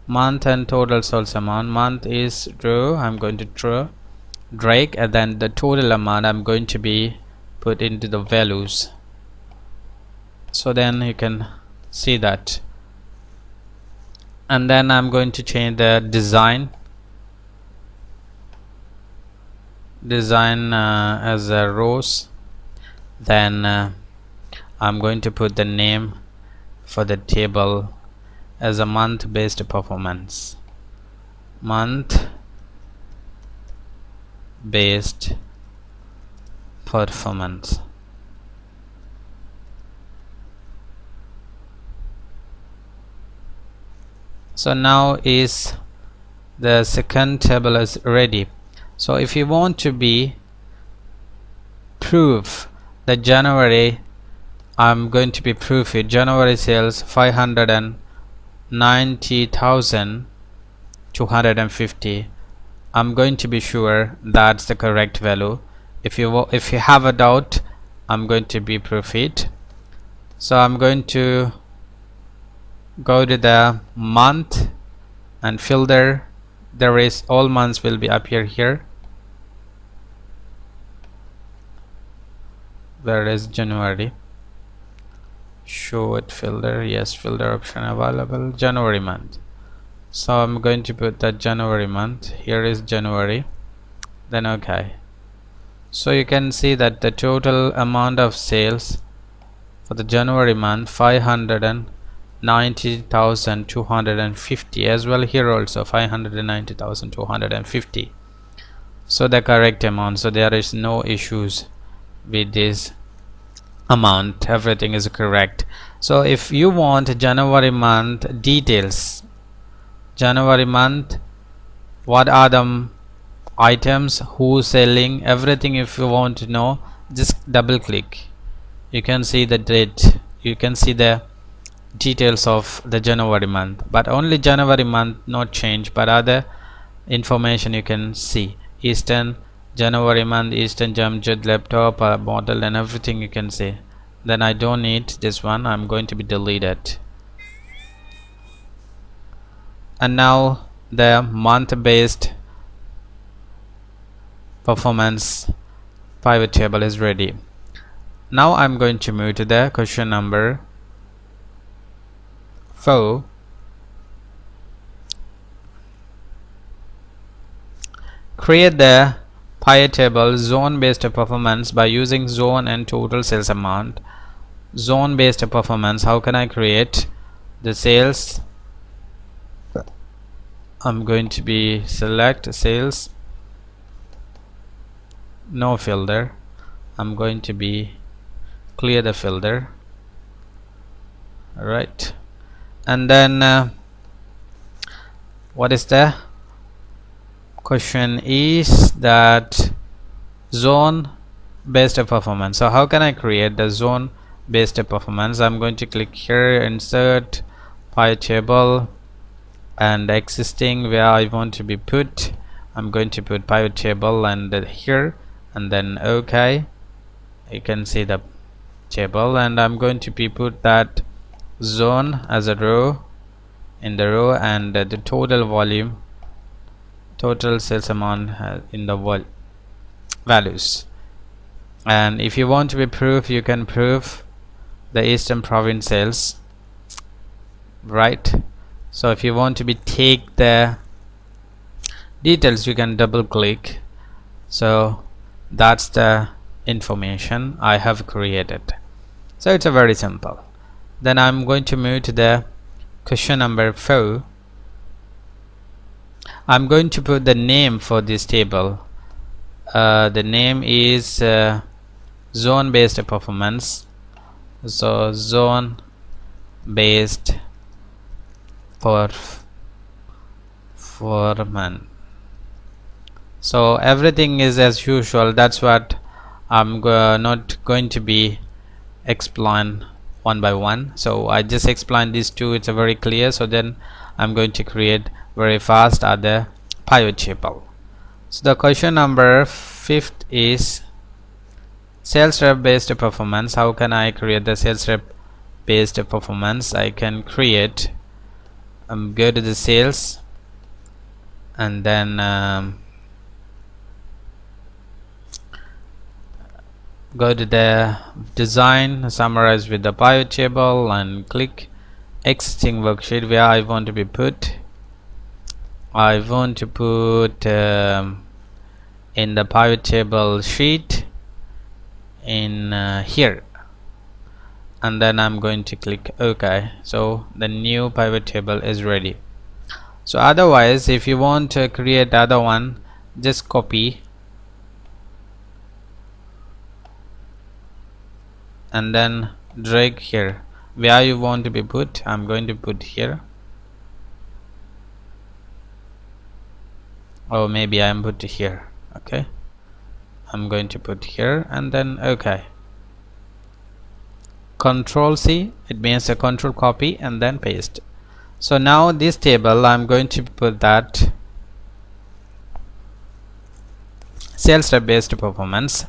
Month and total sales amount. Month is true, I'm going to drag, and then the total amount I'm going to be put into the values. So then you can see that. And then I'm going to change the design as a rows. Then I'm going to put the name for the table as a month based performance. Month based performance. So now is the second table is ready. So if you want to be proof the January, I'm going to be proof it January sales 590,250. I'm going to be sure that's the correct value. If you have a doubt, I'm going to be proof it. So I'm going to go to the month and filter. There is all months will be appear here. Where is January? Show it filter. Yes, filter option available. January month. So I'm going to put the January month. Here is January. Then OK. So you can see that the total amount of sales for the January month 590,250, as well here also 590,250. So the correct amount. So there is no issues with this amount, everything is correct. So if you want January month details, January month, what are the items, who's selling, everything, if you want to know, just double click. You can see the date, you can see the details of the January month, but only January month not change, but other information you can see. Eastern January month, Eastern Jamjet laptop model and everything you can see. Then I don't need this one, I'm going to be deleted. And now the month based performance pivot table is ready. Now I'm going to move to the question number 4. Create the pivot table zone based performance by using zone and total sales amount. Zone based performance, how can I create the sales? I'm going to be select sales, no filter. I'm going to be clear the filter. Alright, and then what is the question is that zone based performance. So how can I create the zone based performance? I'm going to click here, insert pivot table, and existing where I want to be put, I'm going to put pivot table and here, and then OK. You can see the table, and I'm going to be put that zone as a row in the row, and the total volume, total sales amount in the values. And if you want to be proof, you can prove the Eastern Province sales, right? So if you want to be take the details, you can double click. So that's the information I have created. So it's a very simple. Then I'm going to move to the question number 4. I'm going to put the name for this table. The name is zone based performance. So zone based performance. So everything is as usual. That's what I'm not going to be explain one by one. So I just explained these two, it's a very clear. So then I'm going to create very fast other pivot table. So the question number 5th is sales rep based performance. How can I create the sales rep based performance? I can create go to the sales and then go to the design, summarize with the pivot table, and click existing worksheet where I want to be put. I want to put in the pivot table sheet in here, and then I'm going to click OK. So the new pivot table is ready. So otherwise, if you want to create other one, just copy and then drag here where you want to be put. I'm going to put here, or maybe I'm put here. Okay, I'm going to put here and then OK. Control C, it means a control copy and then paste. So now this table I'm going to put that sales rep based performance.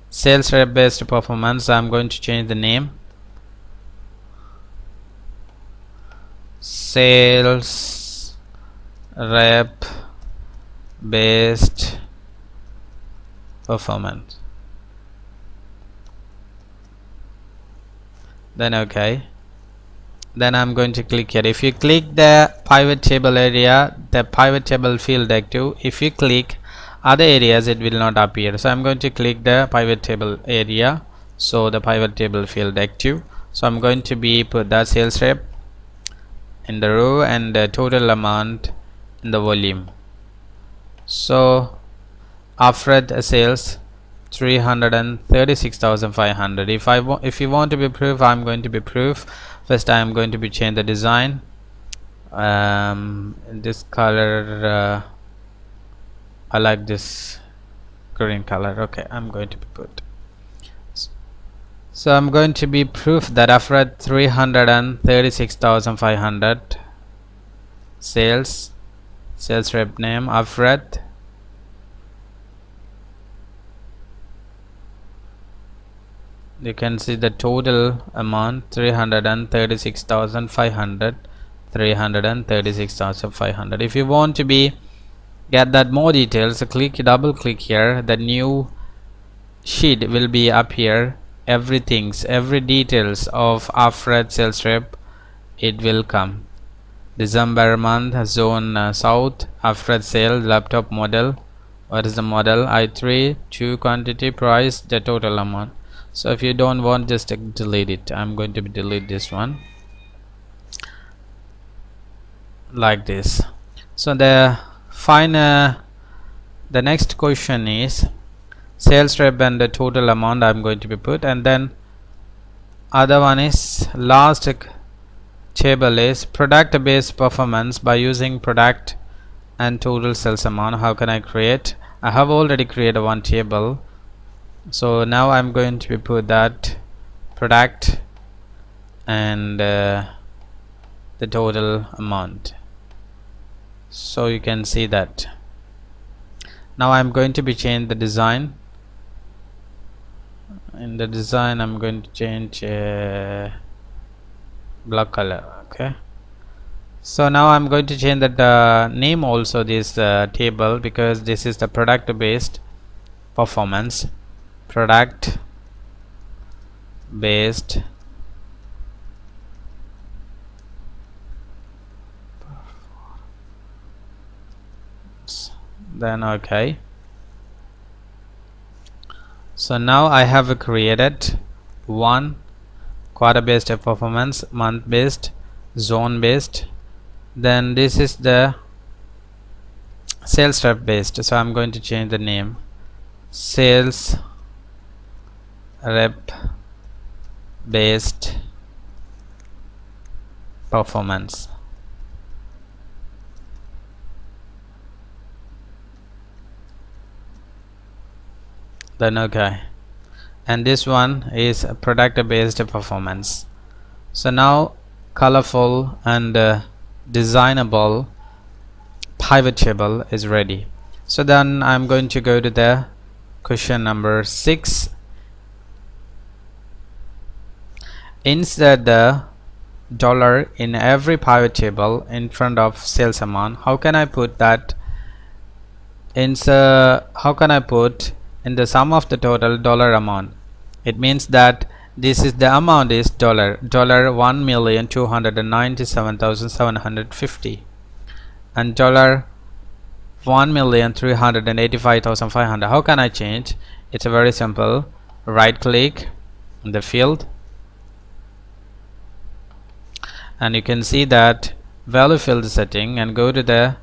Sales rep based performance, I'm going to change the name, sales rep based performance, then OK. Then I'm going to click here. If you click the pivot table area, the pivot table field active. If you click other areas, it will not appear. So I'm going to click the pivot table area, so the pivot table field active. So I'm going to be put the sales rep in the row and the total amount in the volume. So after sales 336,500. If you want to be proof, I'm going to be proof. First I'm going to be change the design, this color I like this green color. Okay, I'm going to be put. So I'm going to be proof that after 336,500 sales rep name after you can see the total amount 336,500. If you want to be get that more details, double click here, the new sheet will be up here. Every details of after sales rep, it will come. December month, zone south, after sale, laptop model, what is the model, i3, 2 quantity, price, the total amount. So if you don't want, just delete it. I'm going to delete this one like this. So the next question is sales rep and the total amount I'm going to be put, and then other one is last table is product based performance by using product and total sales amount. How can I create? I have already created one table. So now I'm going to put that product and the total amount, so you can see that. Now I'm going to be change the design. In the design I'm going to change black color. Okay, so now I'm going to change that name also this table, because this is the product based performance. Product based then OK. So now I have created one quarter based performance, month based, zone based, then this is the sales rep based. So I'm going to change the name, sales rep based performance. Then OK, and this one is product based performance. So now colorful and designable pivot table is ready. So then I'm going to go to the question number 6. Insert the dollar in every pivot table in front of sales amount. How can I put that? How can I put in the sum of the total dollar amount? It means that this is the amount is dollar 1,297,750 and dollar 1,385,500. How can I change? It's a very simple. Right click in the field and you can see that value field setting and go to the,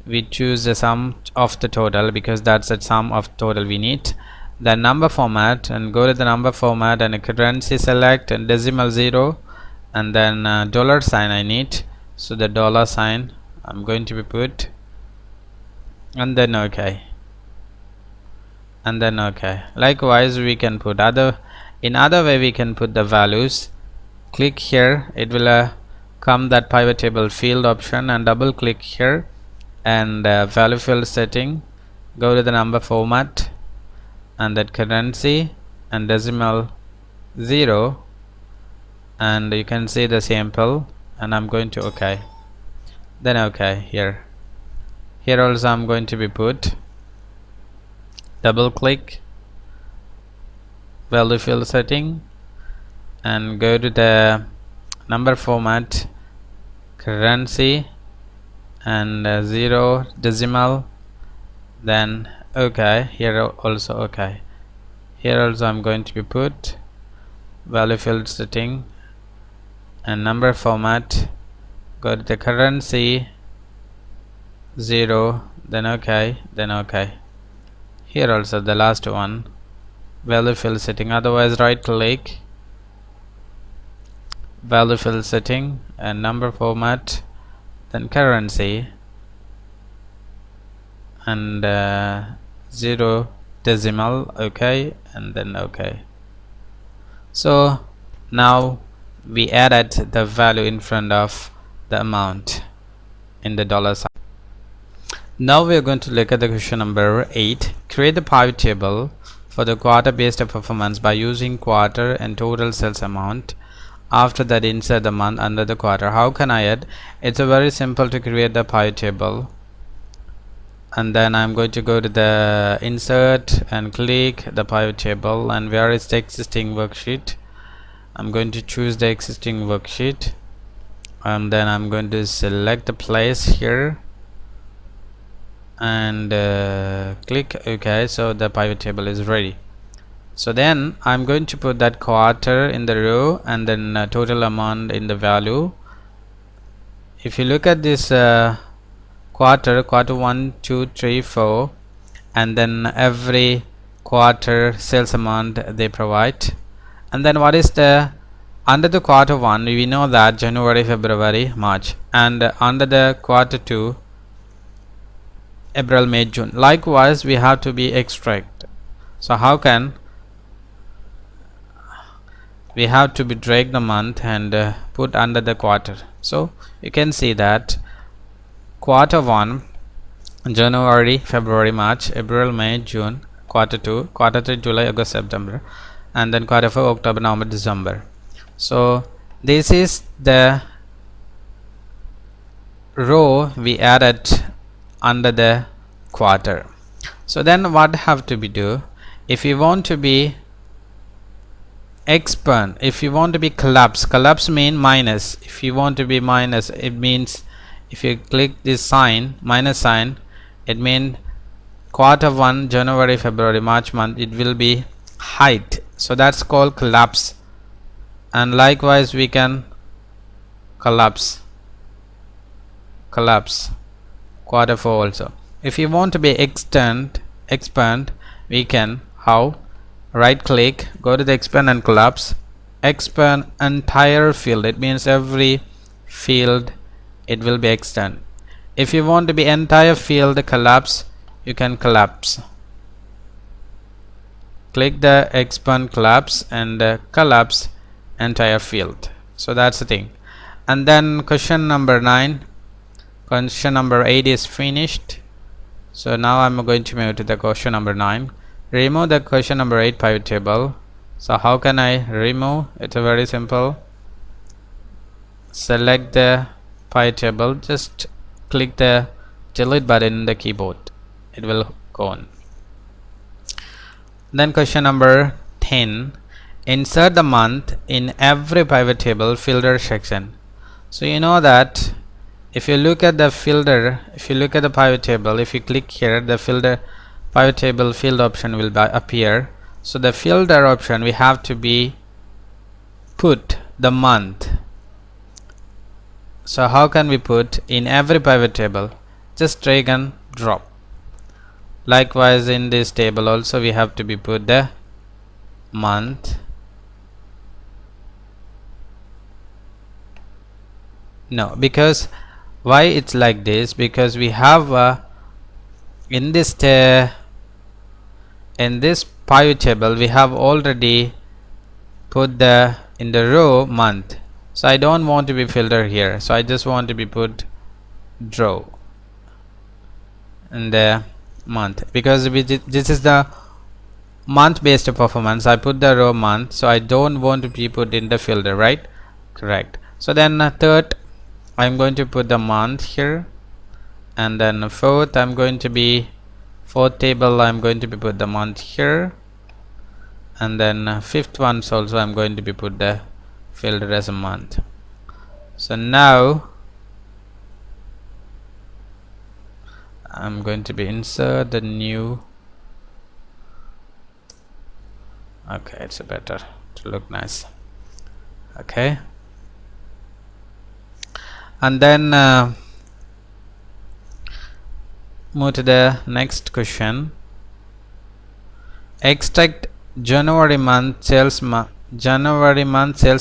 we choose the sum of the total because that's the sum of total we need. The number format and go to the number format and a currency select and decimal 0 and then dollar sign I need. So the dollar sign I'm going to be put and then OK and then OK. Likewise we can put in other way we can put the values. Click here, it will come that pivot table field option and double click here and value field setting, go to the number format and that currency and decimal 0 and you can see the sample and I'm going to OK, then OK. Here also I'm going to be put, double click value field setting and go to the number format, currency and 0 decimal, then OK. Here also OK. Here also I'm going to be put value field setting and number format, go to the currency 0, then OK, then OK. Here also the last one, value field setting. Otherwise right click, value field setting and number format, then currency and 0 decimal, OK, and then OK. So now we added the value in front of the amount in the dollar sign. Now we are going to look at the question number 8. Create the pivot table for the quarter based performance by using quarter and total sales amount. After that insert the month under the quarter. How can I add? It's a very simple to create the pivot table and then I'm going to go to the insert and click the pivot table and where is the existing worksheet. I'm going to choose the existing worksheet and then I'm going to select the place here and click OK. So the pivot table is ready. So then I'm going to put that quarter in the row and then total amount in the value. If you look at this quarter 1, 2, 3, 4 and then every quarter sales amount they provide, and then what is the under the quarter 1 we know that January, February, March, and under the quarter 2 April, May, June. Likewise we have to be extract. So how can we have to be drag the month and put under the quarter. So you can see that quarter 1 January, February, March, April, May, June, quarter 2, quarter 3 July, August, September, and then quarter 4 October, November, December. So this is the row we added under the quarter. So then what have to be do? If you want to be expand, if you want to be collapse mean minus. If you want to be minus, it means if you click this sign, minus sign, it means quarter 1 January, February, March month it will be height. So that's called collapse. And likewise we can collapse quarter 4 also. If you want to be expand, we can how? Right click, go to the expand and collapse, expand entire field. It means every field it will be extend. If you want to be entire field collapse, you can collapse. Click the expand collapse and collapse entire field. So that's the thing. And then question number 9, question number 8 is finished. So now I'm going to move to the question number 9. Remove the question number 8 pivot table. So how can I remove? It's a very simple. Select the pivot table, just click the delete button in the keyboard, it will go on. Then question number 10, insert the month in every pivot table filter section. So you know that if you look at the filter, if you look at the pivot table, if you click here, the filter pivot table field option will appear. So the filter option, we have to be put the month. So how can we put in every pivot table? Just drag and drop. Likewise in this table also we have to be put the month. No, because why it's like this? Because we have in this pivot table we have already put the in the row month. So I don't want to be filter here, so I just want to be put draw in the month, because this is the month based performance. I put the row month, so I don't want to be put in the filter, right? Correct. So then third, I'm going to put the month here, and then fourth, I'm going to be fourth table, I'm going to be put the month here, and then fifth ones also I'm going to be put the filter as a month. So now I'm going to be insert the new. Okay, it's better to look nice. Okay, and then move to the next question. Extract January month sales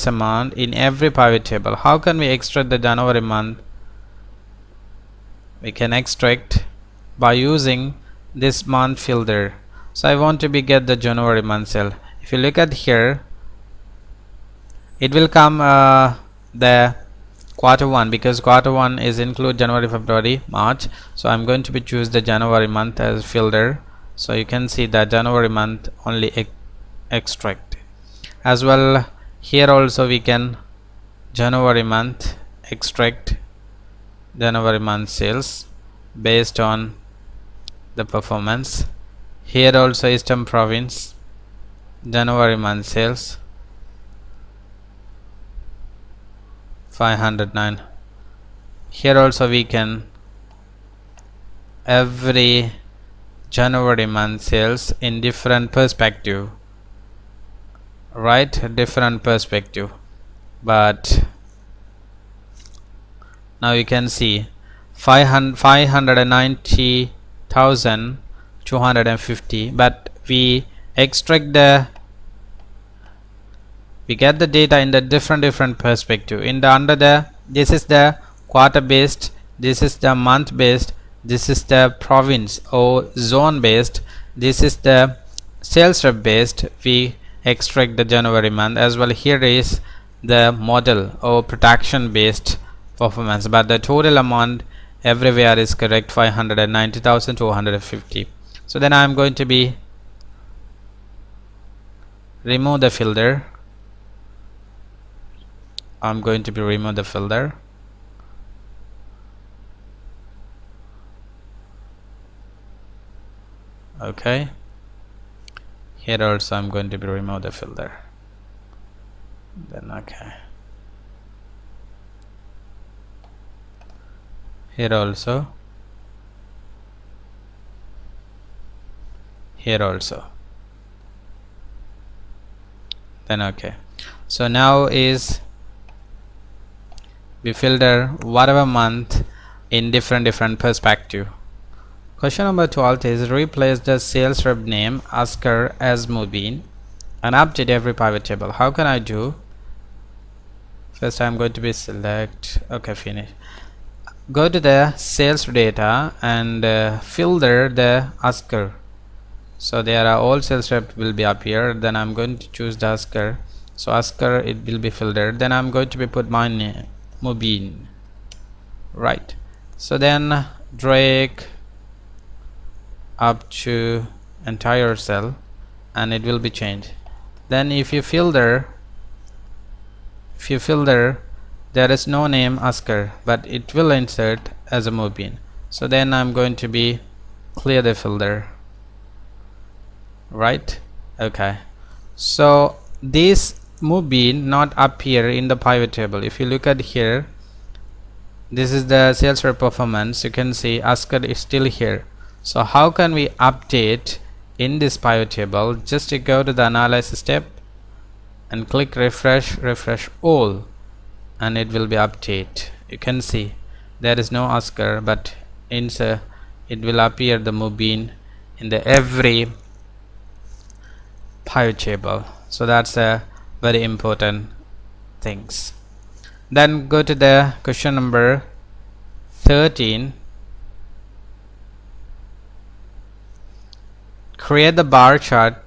amount in every pivot table. How can we extract the January month? We can extract by using this month filter. So I want to be get the January month sale. If you look at here, it will come the quarter 1, because quarter 1 is include January, February, March. So I'm going to be choose the January month as filter. So you can see that January month only extract. As well here also we can January month extract January month sales based on the performance. Here also Eastern Province January month sales 509. Here also we can every January month sales in different perspective, right? Different perspective. But now you can see 590,250, but we extract the we get the data in the different perspective. In the under the this is the quarter based, this is the month based, this is the province or zone based, this is the sales rep based. We extract the January month. As well here is the model or protection based performance, but the total amount everywhere is correct, 590,250. So then I am going to be remove the filter. I'm going to be remove the filter. Okay, here also I'm going to be remove the filter. Then okay, here also, here also. Then okay, so now is we filter whatever month in different perspective. Question number 12 is replace the sales rep name Oscar as Mubin and update every pivot table. How can I do? First I'm going to be select, okay, finish. Go to the sales data and filter the Oscar. So there are all sales rep will be up here. Then I'm going to choose the Oscar so Oscar it will be filtered. Then I'm going to be put my name Mubin, right? So then drag up to entire cell and it will be changed. Then if you filter there is no name Oscar, but it will insert as a Mubin. So then I'm going to be clear the filter, right? Okay, so this Mubin not appear in the pivot table. If you look at here, this is the sales rep performance. You can see Oscar is still here. So how can we update in this pivot table? Just to go to the analysis step and click refresh all, and it will be update. You can see there is no Oscar, but insert it will appear the Mubin in the every pivot table. So that's a very important things. Then go to the question number 13. Create the bar chart,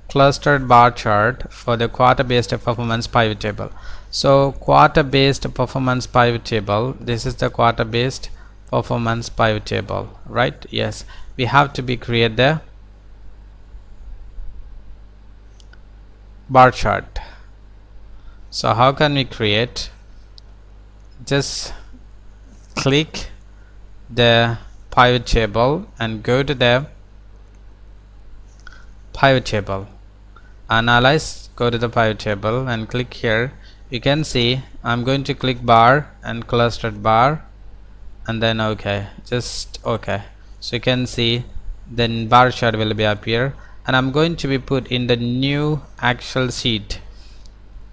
clustered bar chart for the quarter based performance pivot table. So quarter based performance pivot table, this is the quarter based performance pivot table, right? Yes, we have to be create the bar chart. So how can we create? Just click the pivot table and go to the pivot table, analyze, go to the pivot table and click here. You can see I'm going to click bar and clustered bar, and then okay, just okay. So you can see then bar chart will be appear, and I'm going to be put in the new Excel sheet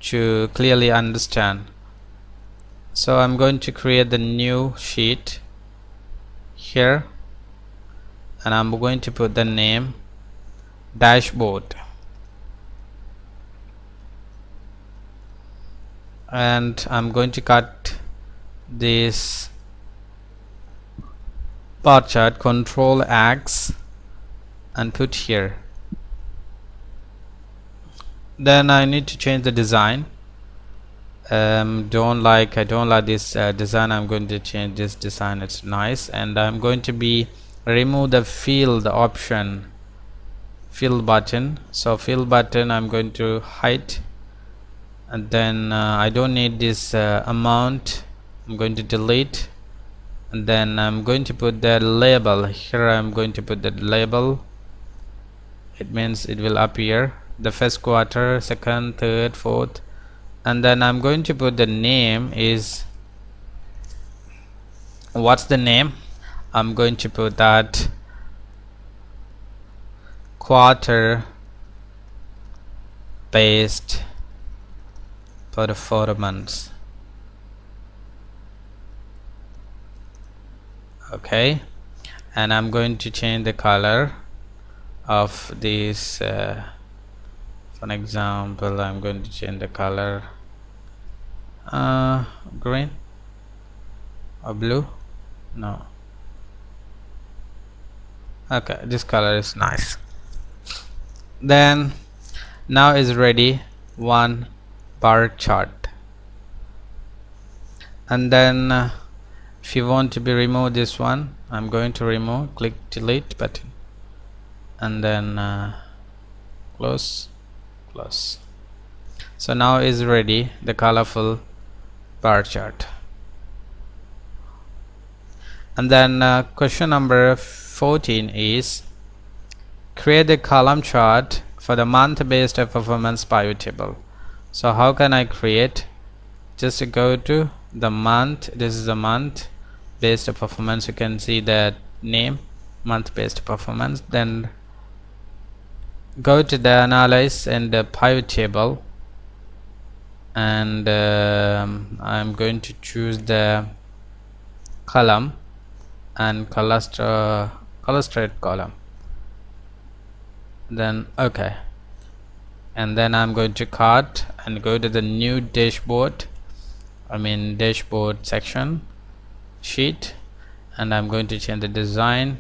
to clearly understand. So I'm going to create the new sheet here, and I'm going to put the name dashboard, and I'm going to cut this bar chart, Control X, and put here. Then I need to change the design. I don't like this design. I'm going to change this design, it's nice. And I'm going to be remove the field option, field button. So field button I'm going to hide, and then I don't need this amount. I'm going to delete, and then I'm going to put the label here. I'm going to put the label. It means it will appear the first quarter, second, third, fourth, and then I'm going to put the name is, what's the name? I'm going to put that quarter based performance. Okay, and I'm going to change the color of this. For an example, I'm going to change the color green or blue. No, okay, this color is nice. Then now is ready one bar chart, and then if you want to be remove this one, I'm going to remove, click delete button, and then close. So now is ready the colorful bar chart. And then question number 14 is create the column chart for the month based performance pivot table. So how can I create? Just go to the month. This is the month based performance. You can see that name, month based performance. Then go to the analyze and the pivot table, and I'm going to choose the column and clustered column. Then okay, and then I'm going to cut and go to the new dashboard, dashboard section sheet, and I'm going to change the design,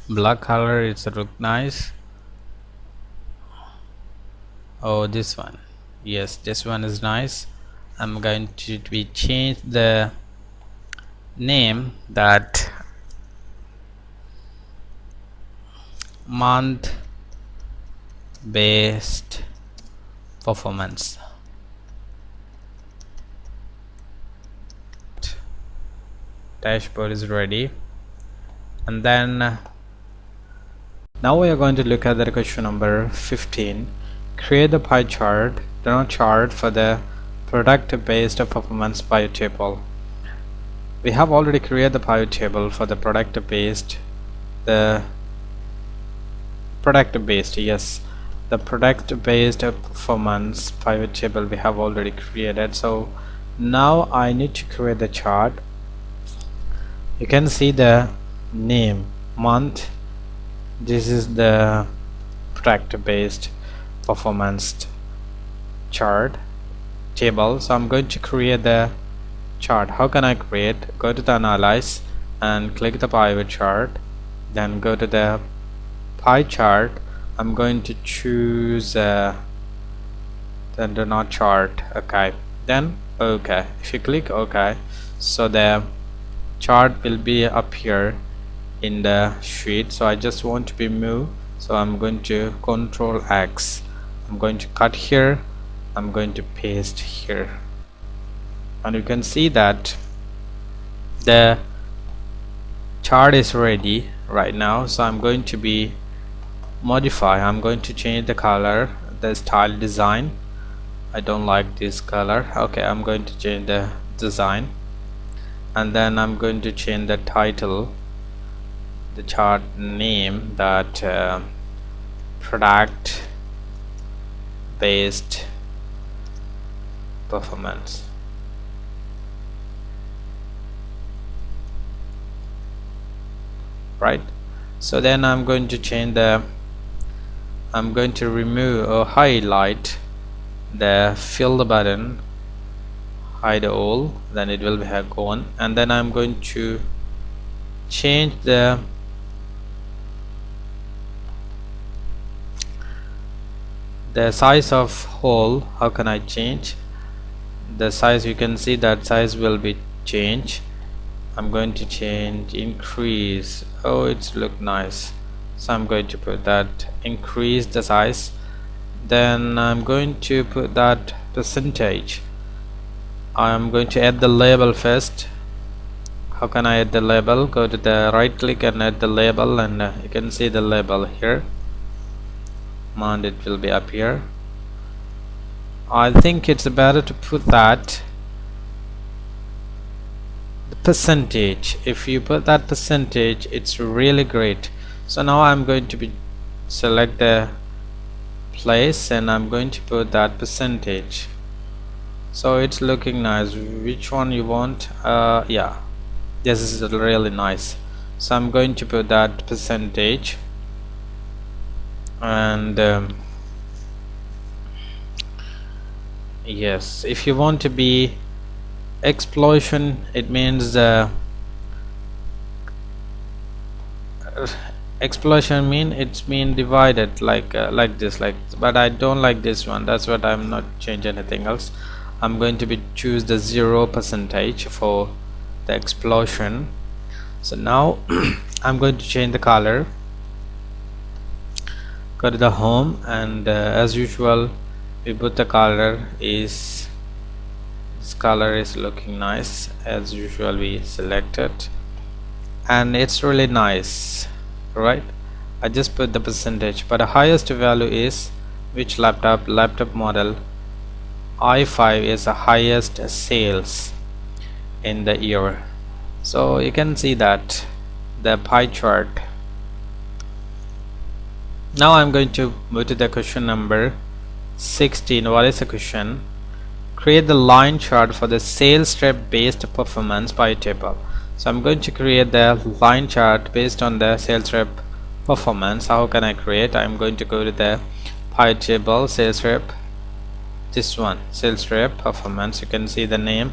black color, it's look nice. Oh, this one, Yes, this one is nice. I'm going to be change the name that month based performance. Dashboard is ready, and then now we are going to look at the question number 15. Create the pie chart, Doughnut chart for the product based performance pivot table. We have already created the pivot table for the product based, yes, the product based performance pivot table we have already created. So now I need to create the chart. You can see the name, month. This is the product based performance chart table. So I'm going to create the chart. How can I create? Go to the Normalize and click the pivot chart, then go to the pie chart. I'm going to choose the Doughnut chart. Okay, then okay. If you click OK, so the chart will be up here in the sheet. So I just want to be move, so I'm going to Control X. I'm going to cut here, I'm going to paste here, and you can see that the chart is ready right now. So I'm going to be modify, I'm going to change the color, the style, design. I don't like this color. Okay, I'm going to change the design, and then I'm going to change the title, the chart name, that product based performance. Right, so then I'm going to change the, I'm going to remove or highlight the fill the button, hide all, then it will be gone. And then I'm going to change the size of hole. How can I change the size? You can see that size will be changed. I'm going to change increase. Oh, it's look nice, so I'm going to put that increase the size. Then I'm going to put that percentage. I'm going to add the label first. How can I add the label? Go to the right click and add the label, and you can see the label here, and it will be up here. I think it's better to put that the percentage. If you put that percentage, it's really great. So now I'm going to be select the place, and I'm going to put that percentage. So it's looking nice. Which one you want? Yeah, this is really nice. So I'm going to put that percentage, and yes, if you want to be explosion, it means explosion mean it's mean divided like this, but I don't like this one. That's what I'm not changing anything else. I'm going to be choose the 0% for the explosion. So now I'm going to change the color. Go to the home, and as usual we put the color is, this color is looking nice. As usual we select it, and it's really nice, right? I just put the percentage, but the highest value is which laptop model. i5 is the highest sales in the year. So you can see that the pie chart. Now I'm going to move to the question number 16. What is the question? Create the line chart for the sales rep based performance pivot table. So I'm going to create the line chart based on the sales rep performance. How can I create? I'm going to go to the pivot table, sales rep, this one, sales rep performance. You can see the name,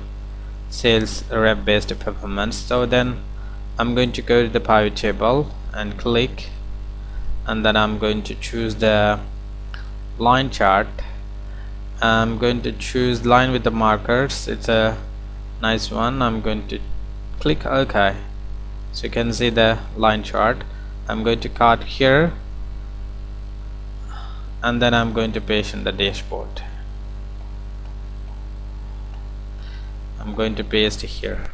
sales rep based performance. So then I'm going to go to the pivot table and click, and then I'm going to choose the line chart, I'm going to choose line with the markers. It's a nice one. I'm going to click OK. So you can see the line chart. I'm going to cut here, and then I'm going to paste in the dashboard. I'm going to paste here.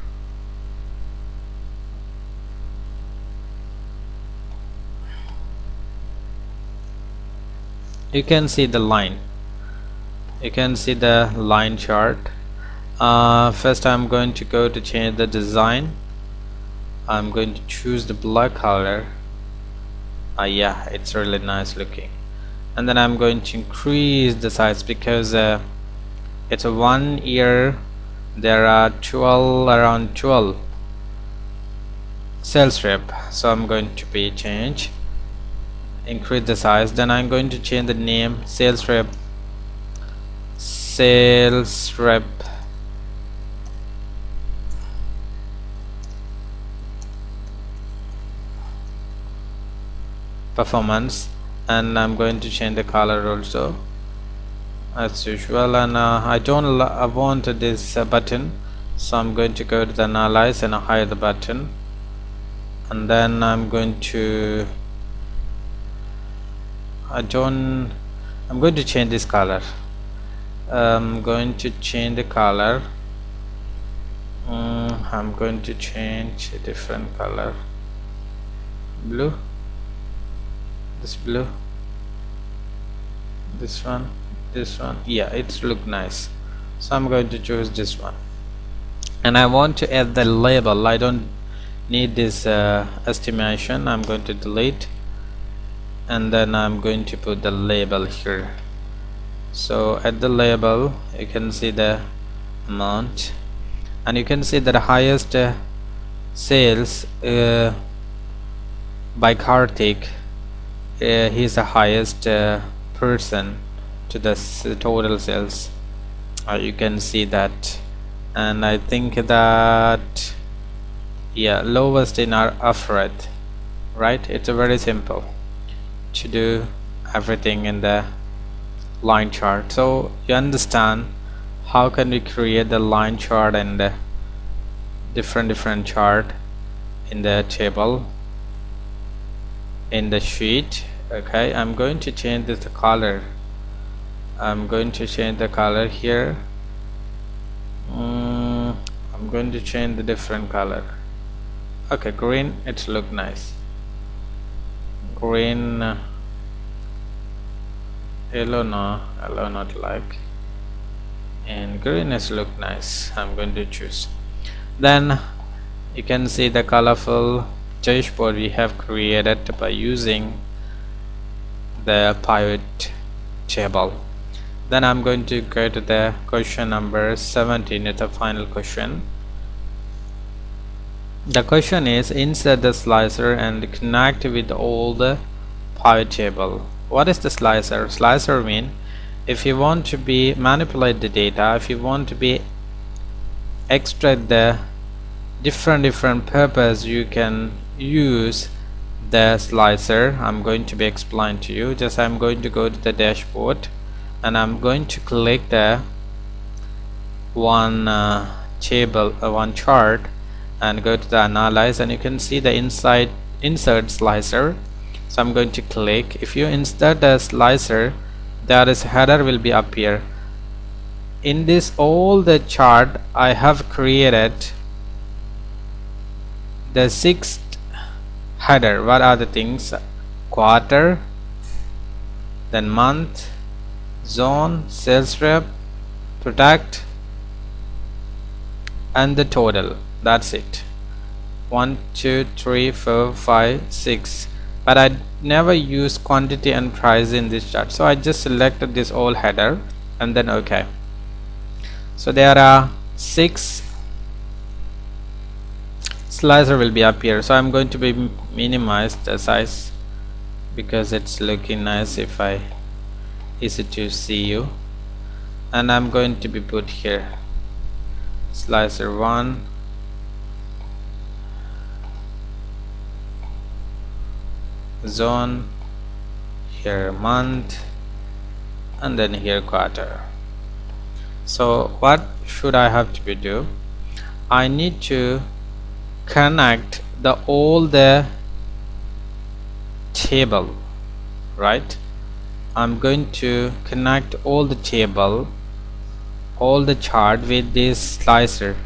You can see the line. You can see the line chart. First I'm going to go to change the design. I'm going to choose the black color. Yeah, it's really nice looking. And then I'm going to increase the size because it's a 1 year. There are around 12 sales rep, so I'm going to be change, increase the size. Then I'm going to change the name, sales rep performance, and I'm going to change the color also as usual. And I don't want this button, so I'm going to go to the Normalize and hide the button. And then I'm going to I'm going to change this color. I'm going to change the color. I'm going to change a different color, blue, this blue, this one, yeah, it's look nice. So I'm going to choose this one, and I want to add the label. I don't need this estimation. I'm going to delete, and then I'm going to put the label here. So at the label you can see the amount, and you can see that the highest sales by Karthik, he's the highest person to the total sales. You can see that. And I think that, yeah, lowest in our Afraid, right? It's a very simple to do everything in the line chart. So you understand how can we create the line chart and the different chart in the table, in the sheet. Okay, I'm going to change this color. I'm going to change the color here. I'm going to change the different color. Okay, green, it's look nice. Green, yellow, no, yellow not like, and green is look nice. I'm going to choose. Then you can see the colorful dashboard we have created by using the pivot table. Then I'm going to go to the question number 17. It's a final question. The question is, insert the slicer and connect with all the pivot table. What is the slicer? Slicer mean if you want to be manipulate the data, if you want to be extract the different purpose, you can use the slicer. I'm going to be explained to you. Just I'm going to go to the dashboard, and I'm going to click the one table, one chart, and go to the Analyze, and you can see the insert slicer. So I'm going to click. If you insert the slicer, there is header will be appear. In this all the chart I have created the 6th header. What are the things? Quarter, then month, zone, sales rep, product, and the total. That's it. 1 2 3 4 5 6. But I never use quantity and price in this chart, so I just selected this all header and then OK. So there are 6 slicer will be up here. So I'm going to be minimize the size because it's looking nice if I easy to see you, and I'm going to be put here slicer 1, zone, here month, and then here quarter. So what should I have to do? I need to connect all the table, right? I'm going to connect all the table, all the chart with this slicer.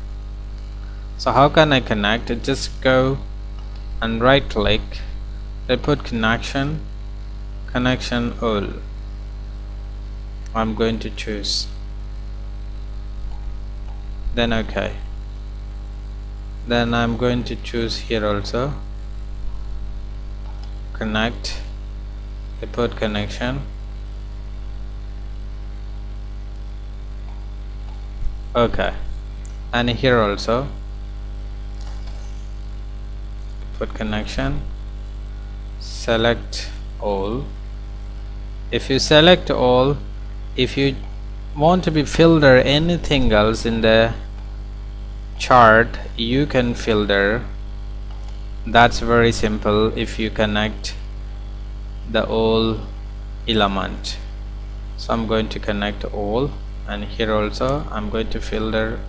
So how can I connect it? Just go and right click, I put connection all. I'm going to choose, then okay, then I'm going to choose here also connect, I put connection, okay, and here also put connection, select all. If you select all, if you want to be filter anything else in the chart, you can filter. That's very simple if you connect the all element. So I'm going to connect all, and here also I'm going to filter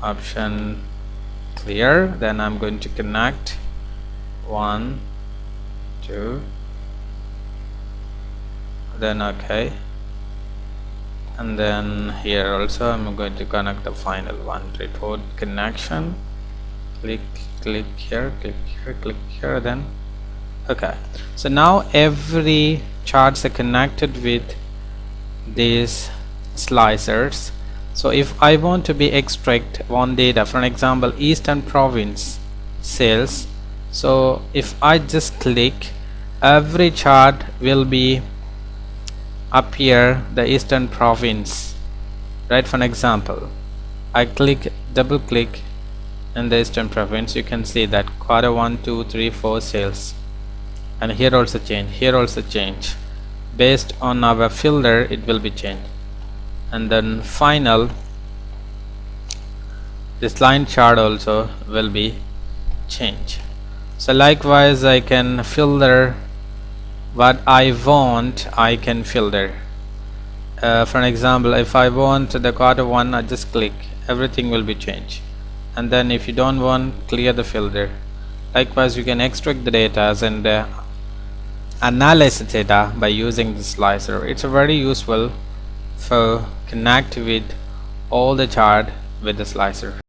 option clear, then I'm going to connect 1 2, then okay, and then here also I'm going to connect the final one, report connection, click here, click here, then okay. So now every charts are connected with these slicers. So if I want to be extract one data, for an example Eastern Province sales, so if I just click, every chart will be appear the Eastern Province, right? For an example, I double click in the Eastern Province, you can see that quarter 1 2 3 4 sales, and here also change, based on our filter it will be changed, and then final this line chart also will be changed. So likewise I can filter what I want, I can filter. For an example, if I want the quarter 1, I just click, everything will be changed, and then if you don't want, clear the filter. Likewise you can extract the data and analyze the data by using the slicer. It's very useful for connect with all the chart with the slicer.